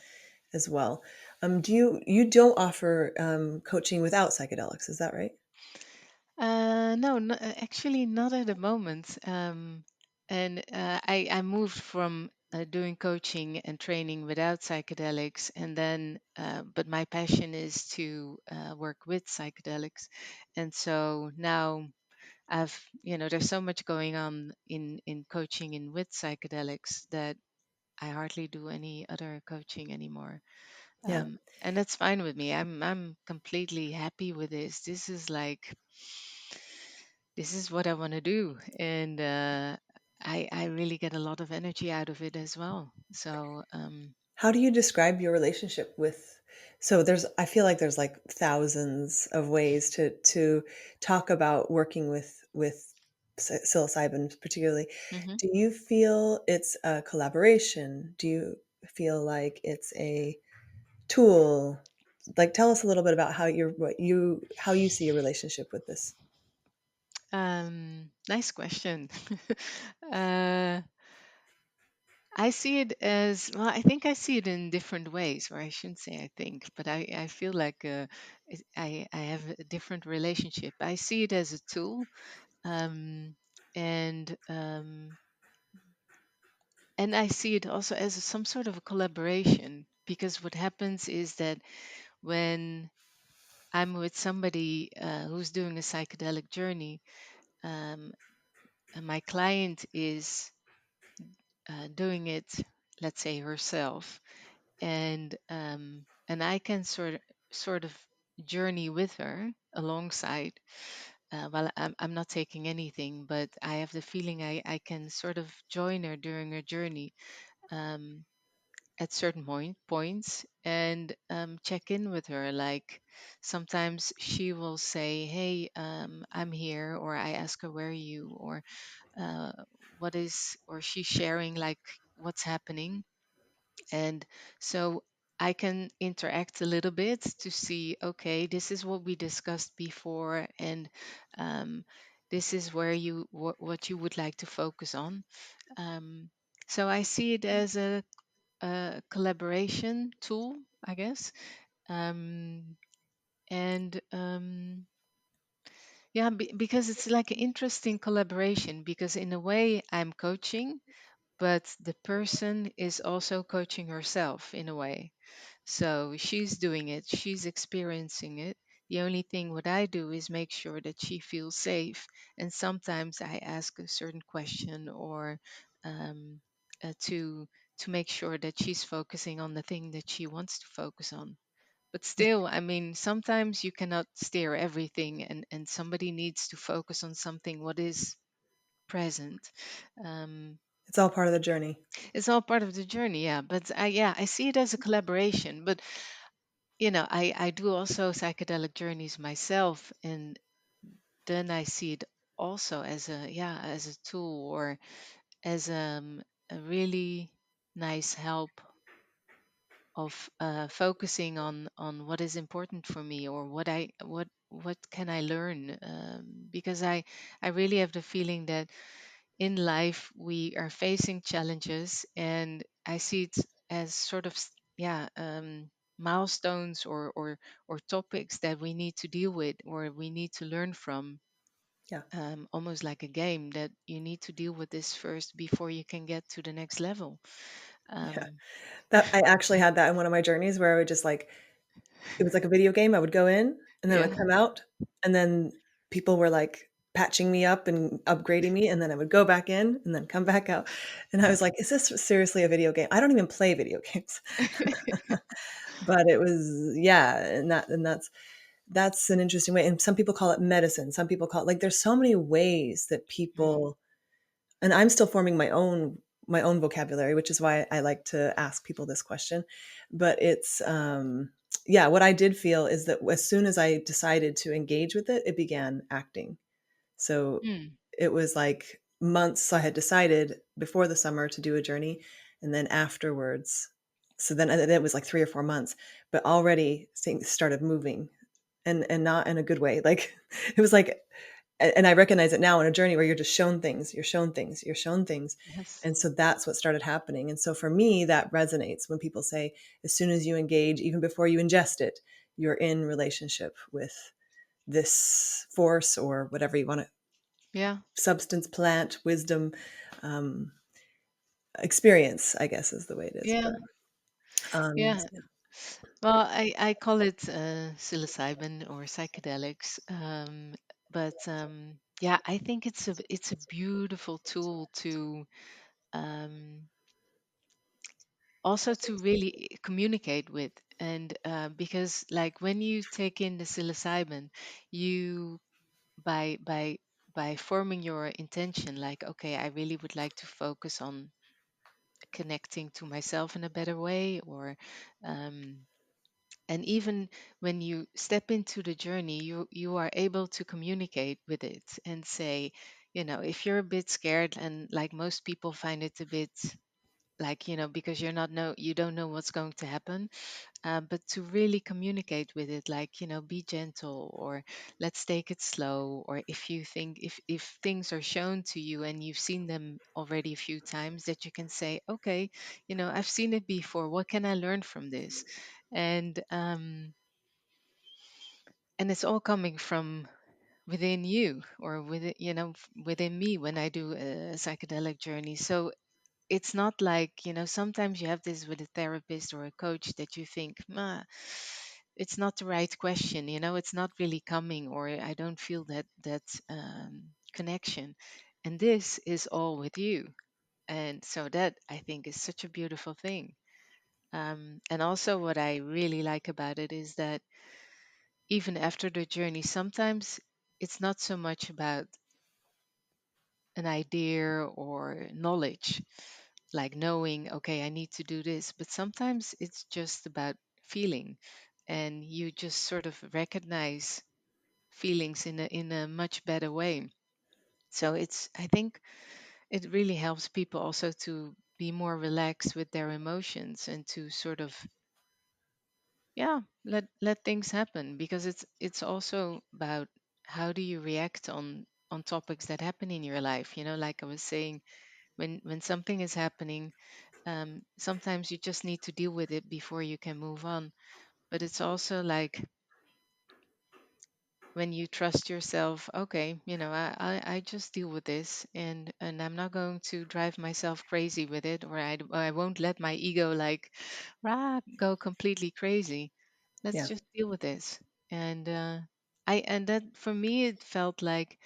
as well. You don't offer coaching without psychedelics, is that right? No, no, actually not at the moment. And I moved from doing coaching and training without psychedelics, and then, but my passion is to work with psychedelics, and so now there's so much going on in coaching and with psychedelics that I hardly do any other coaching anymore. Yeah. And that's fine with me. I'm completely happy with this. This is what I want to do, and I really get a lot of energy out of it as well. So How do you describe your relationship with, so I feel like there's like thousands of ways to talk about working with psilocybin particularly. mhm. Do you feel it's a collaboration? Do you feel like it's a tool? Like tell us a little bit about how you see your relationship with this. Nice question. uh, I see it as well. I think I see it in different ways, or I shouldn't say I think, but I feel like I have a different relationship. I see it as a tool, um, and um, and I see it also as some sort of a collaboration, because what happens is that when I'm with somebody who's doing a psychedelic journey, um, and my client is doing it, let's say herself, and I can sort of journey with her alongside. Well, I'm not taking anything, but I have the feeling I can sort of join her during her journey. Um, at certain points, and check in with her, like sometimes she will say, hey, I'm here, or I ask her, where are you, or uh, what is, or she's sharing like what's happening, and so I can interact a little bit to see, okay, this is what we discussed before, and um, this is where what you would like to focus on. um, so I see it as a collaboration tool, I guess. Um, and Yeah, because it's like an interesting collaboration, because in a way I'm coaching, but the person is also coaching herself in a way. So she's doing it, she's experiencing it. The only thing what I do is make sure that she feels safe. And sometimes I ask a certain question, or um, to make sure that she's focusing on the thing that she wants to focus on. But still, I mean, sometimes you cannot steer everything, and somebody needs to focus on something what is present. Um, It's all part of the journey. It's all part of the journey, yeah. But I see it as a collaboration. But I do also psychedelic journeys myself, and then I see it also as a tool, or as a really nice help of focusing on what is important for me, or what can I learn, because I really have the feeling that in life we are facing challenges, and I see it as sort of milestones, or topics that we need to deal with, or we need to learn from, Yeah. almost like a game, that you need to deal with this first before you can get to the next level. Yeah. um, That I actually had that in one of my journeys where I would just like it was like a video game. I would go in and then I yeah. would come out and then people were like patching me up and upgrading me and then I would go back in and then come back out. And I was like, is this seriously a video game? I don't even play video games. But it was yeah, and that's an interesting way. And some people call it medicine. Some people call it like there's so many ways that Mm. people and I'm still forming my own vocabulary, which is why I like to ask people this question. But it's yeah, what I did feel is that as soon as I decided to engage with it, it began acting. So Mm. it was like months I had decided before the summer to do a journey, and then afterwards. So then it was like 3 or 4 months, but already things started moving, and not in a good way. Like it was like and I recognize it now in a journey where you're just shown things, you're shown things, you're shown things. Yes. And so that's what started happening. And so for me, that resonates when people say, as soon as you engage, even before you ingest it, you're in relationship with this force or whatever you want to Yeah. substance, plant, wisdom, um, experience, I guess is the way it is. Yeah. But Yeah. so, Well, I call it psilocybin, or psychedelics. But yeah, I think it's a beautiful tool to, um, also to really communicate with. And because, like, when you take in the psilocybin, you by forming your intention, like, okay, I really would like to focus on connecting to myself in a better way, or um, and even when you step into the journey, you are able to communicate with it and say, if you're a bit scared, and like most people find it a bit, like, because you don't know what's going to happen, but to really communicate with it, like, be gentle, or let's take it slow, or if you think, if things are shown to you and you've seen them already a few times, that you can say, okay, I've seen it before, what can I learn from this? And it's all coming from within you, or within me, when I do a psychedelic journey. So it's not like, sometimes you have this with a therapist or a coach, that you think, it's not the right question, it's not really coming, or I don't feel that connection. And this is all with you. And so that, I think, is such a beautiful thing. And also, what I really like about it is that even after the journey, sometimes it's not so much about an idea or knowledge, like knowing, okay, I need to do this, but sometimes it's just about feeling, and you just sort of recognize feelings in a much better way. So I think it really helps people also to be more relaxed with their emotions, and to sort of, yeah, let things happen, because it's also about how do you react on topics that happen in your life. Like I was saying, when something is happening, sometimes you just need to deal with it before you can move on. But it's also like, when you trust yourself, okay, I just deal with this, and I'm not going to drive myself crazy with it, or I won't let my ego, like, go completely crazy. Let's yeah. just deal with this. And that, for me, it felt like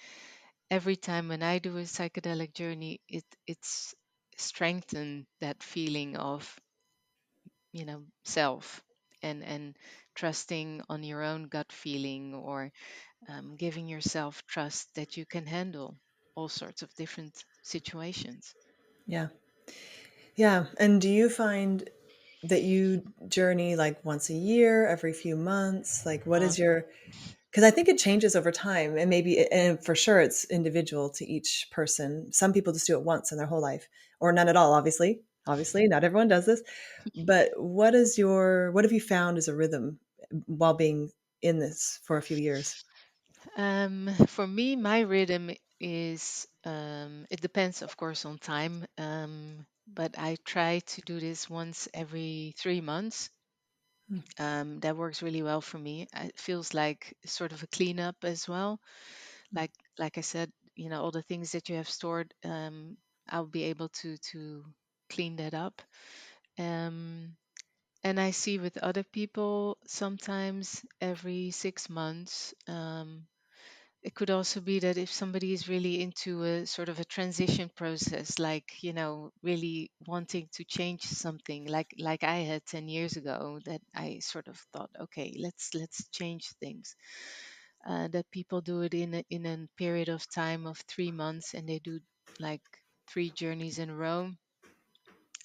every time when I do a psychedelic journey, it's strengthened that feeling of, self, and trusting on your own gut feeling, or giving yourself trust that you can handle all sorts of different situations. Yeah. Yeah. And do you find that you journey like once a year, every few months? Like, what Uh, is your, because I think it changes over time, and maybe, and for sure it's individual to each person. Some people just do it once in their whole life, or none at all, obviously. Obviously, not everyone does this. But what have you found as a rhythm while being in this for a few years? for me, my rhythm is it depends, of course, on time. But I try to do this once every 3 months. Mm, That works really well for me. It feels like sort of a cleanup as well. mm. Like like I said, all the things that you have stored, I'll be able to clean that up. Um, and I see with other people sometimes every 6 months. It could also be that if somebody is really into a sort of a transition process, like, really wanting to change something, like I had 10 years ago, that I sort of thought, okay, let's change things. That people do it in a period of time of 3 months, and they do like 3 journeys in a row.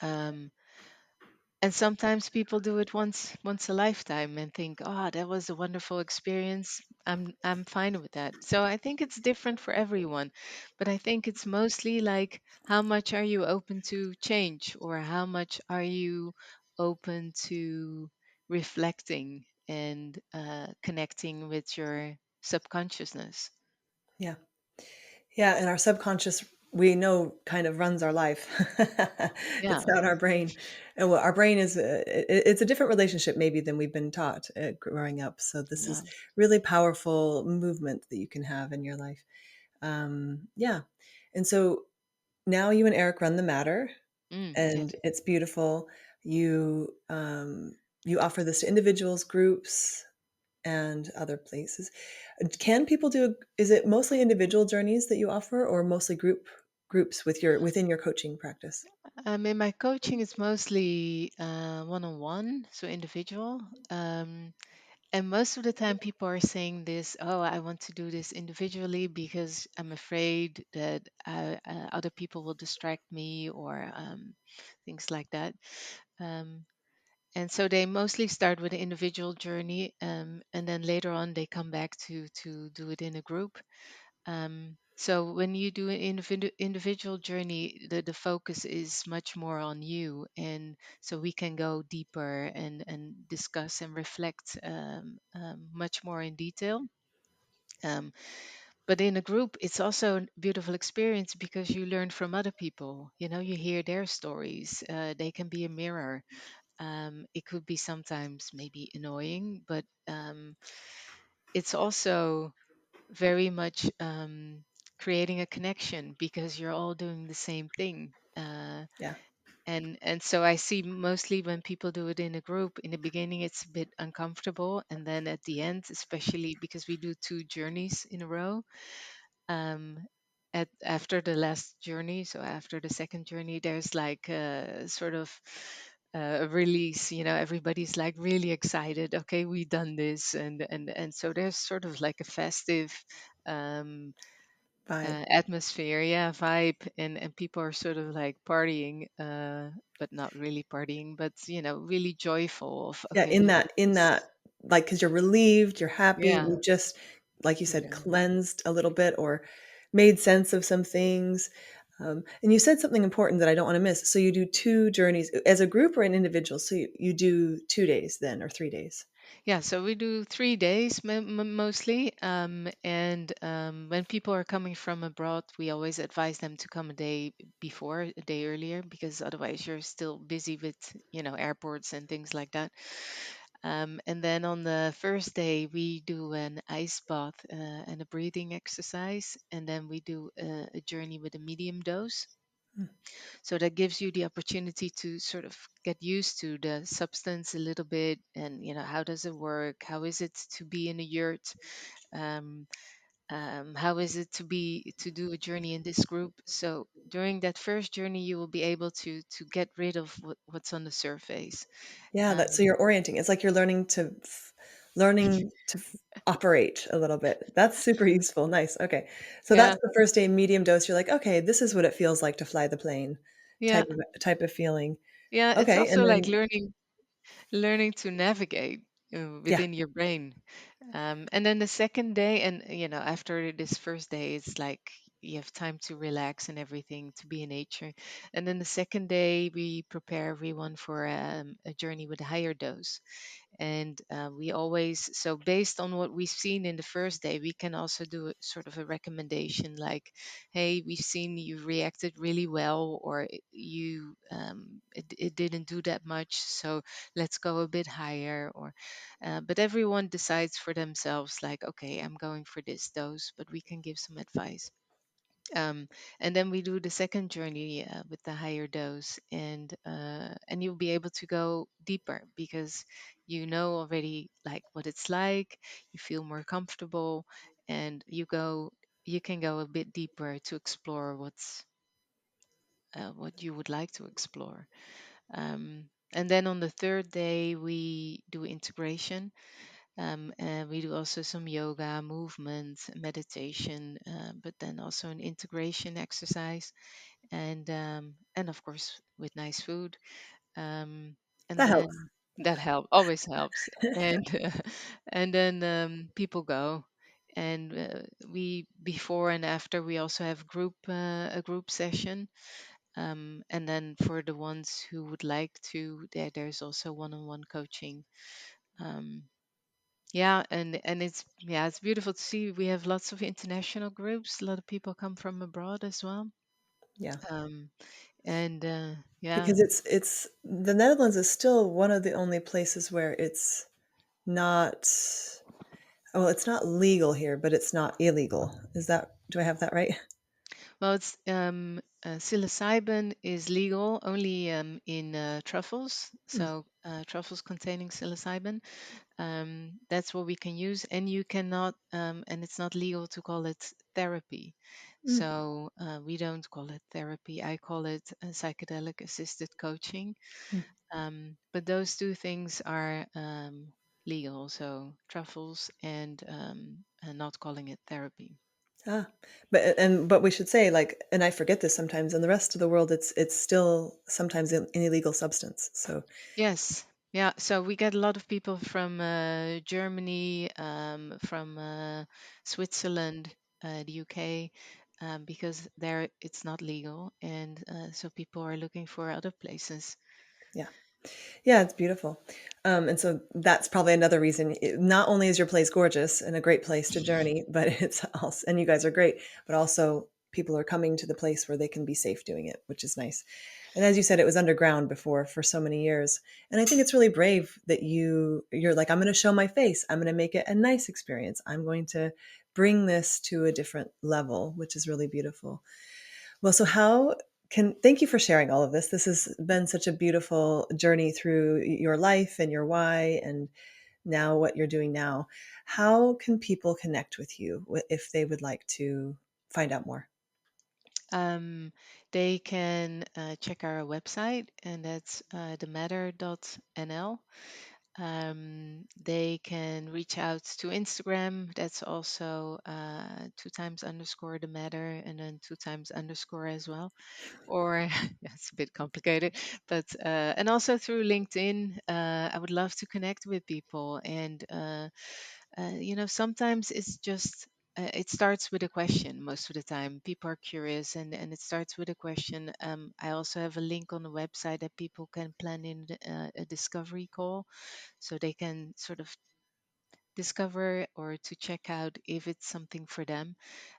Um, and sometimes people do it once a lifetime and think, oh, that was a wonderful experience. I'm fine with that. So I think it's different for everyone. But I think it's mostly like, how much are you open to change, or how much are you open to reflecting and connecting with your subconsciousness. Yeah. Yeah, and our subconscious, we know, kind of runs our life. Yeah, It's not our brain. And what our brain is, it's a different relationship maybe than we've been taught growing up. So this is yeah. really powerful movement that you can have in your life. Yeah. And so now you and Eric run the Matter, Yes. and it's beautiful. You offer this to individuals, groups, and other places. Can people do? Is it mostly individual journeys that you offer, or mostly groups within your coaching practice? In my coaching, it's mostly one-on-one, so individual. And most of the time, people are saying this, oh, I want to do this individually because I'm afraid that other people will distract me, or things like that. Um, and so they mostly start with an individual journey, and then later on they come back to do it in a group. So when you do an individual journey, the focus is much more on you, and so we can go deeper and discuss and reflect much more in detail. Um, but in a group, it's also a beautiful experience because you learn from other people. You hear their stories. They can be a mirror. It could be sometimes maybe annoying, but it's also very much creating a connection because you're all doing the same thing. Yeah, And so I see mostly when people do it in a group, in the beginning it's a bit uncomfortable, and then at the end, especially because we do 2 journeys in a row, um, after the last journey, so after the second journey, there's like a sort of a release. Everybody's like really excited. Okay, we done this, and so there's sort of like a festive um, vibe. atmosphere, yeah, vibe, and people are sort of like partying, but not really partying, but really joyful. Of Yeah, okay, we did in this. that, like, because you're relieved, you're happy, Yeah, you just, like you said, yeah. cleansed a little bit or made sense of some things. And you said something important that I don't want to miss. So you do two journeys as a group or an individual. So you do 2 days then, or 3 days. Yeah, so we do 3 days mostly. And when people are coming from abroad, we always advise them to come a day before, a day earlier, because otherwise you're still busy with, airports and things like that. And then on the first day, we do an ice bath and a breathing exercise. And then we do a journey with a medium dose. Mm. So that gives you the opportunity to sort of get used to the substance a little bit, and how does it work? How is it to be in a yurt? Um, how is it to do a journey in this group? So during that first journey, you will be able to get rid of what's on the surface. Yeah, that, so Um, you're orienting. It's like you're learning to operate a little bit. That's super useful. Nice. Okay. So that's yeah, the first day medium dose. You're like, okay, this is what it feels like to fly the plane. Yeah, type of feeling. yeah. It's Okay, and also like then learning to navigate yeah, within your brain. And then the second day, and after this first day, it's like you have time to relax and everything, to be in nature. And then the second day, we prepare everyone for a journey with a higher dose. And we always, so based on what we've seen in the first day, we can also do a sort of a recommendation like, hey, we've seen you reacted really well, or it didn't do that much, so let's go a bit higher. Or but everyone decides for themselves, like, okay, I'm going for this dose, but we can give some advice. um, and then we do the second journey with the higher dose, and you'll be able to go deeper because you know already like what it's like. You feel more comfortable, and you can go a bit deeper to explore what you would like to explore. And then on the third day we do integration, and we do also some yoga, movement, meditation, but then also an integration exercise, and of course with nice food. Um, and that helps. then that always helps. And and then people go, and we before and after we also have a group session. And then for the ones who would like to, there's also one-on-one coaching. Um, yeah, and it's beautiful to see. We have lots of international groups. A lot of people come from abroad as well. Yeah. Um, and yeah, Because it's the Netherlands is still one of the only places where it's not well, it's not legal here, but it's not illegal. Is that do I have that right? well, it's psilocybin is legal only in truffles. Mm, So truffles containing psilocybin, that's what we can use, and you cannot, and it's not legal to call it therapy. mm, So we don't call it therapy. I call it psychedelic-assisted coaching. mm. But those two things are legal. So truffles and not calling it therapy. Ah, but we should say like, and I forget this sometimes. In the rest of the world, it's still sometimes an illegal substance. So Yes. Yeah. So we get a lot of people from Germany, from Switzerland, the UK, because there it's not legal, and so people are looking for other places. yeah. Yeah, it's beautiful. And so that's probably another reason. Not only is your place gorgeous and a great place to journey, but it's also, and you guys are great, but also people are coming to the place where they can be safe doing it, which is nice. And as you said, it was underground before for so many years. And I think it's really brave that you're like, I'm going to show my face. I'm going to make it a nice experience. I'm going to bring this to a different level, which is really beautiful. Well, so how can thank you for sharing all of this. This has been such a beautiful journey through your life and your why and now what you're doing now. How can people connect with you if they would like to find out more? Um, they can check our website, and that's thematter.nl. They can reach out to Instagram. That's also two times underscore the matter, and then two times underscore as well. Or yeah, it's a bit complicated, but and also through LinkedIn. I would love to connect with people, and sometimes it's just. It starts with a question most of the time. People are curious, and it starts with a question. I also have a link on the website that people can plan in a discovery call, so they can sort of discover or to check out if it's something for them.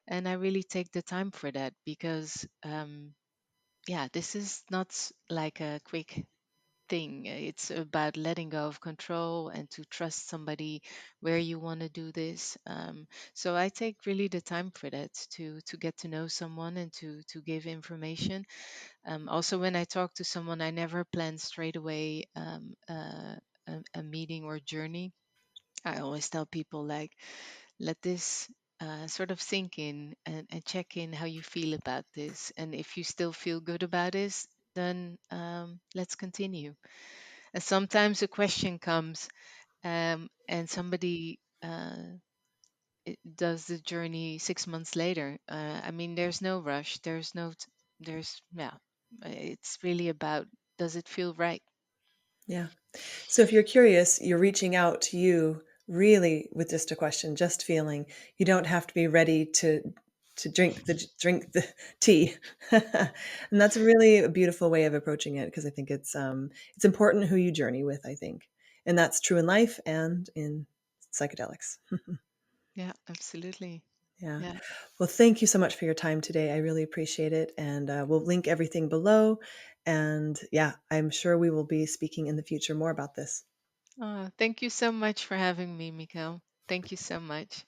And I really take the time for that because, yeah, this is not like a quick thing. It's about letting go of control and to trust somebody where you want to do this. So I take really the time for that to get to know someone and to give information. Also, when I talk to someone, I never plan straight away a meeting or journey. I always tell people like, let this sort of sink in, and check in how you feel about this. And if you still feel good about this, then let's continue. And sometimes a question comes, and somebody does the journey 6 months later. I mean, there's no rush. There's no, yeah. It's really about, does it feel right? Yeah. So if you're curious, you're reaching out to you really with just a question, just feeling. You don't have to be ready to drink the tea. And that's really a beautiful way of approaching it because I think it's important who you journey with, I think. And that's true in life and in psychedelics. Yeah, absolutely. Yeah. Yeah. Well, thank you so much for your time today. I really appreciate it. And we'll link everything below. And yeah, I'm sure we will be speaking in the future more about this. Thank you so much for having me, Mikhail. Thank you so much.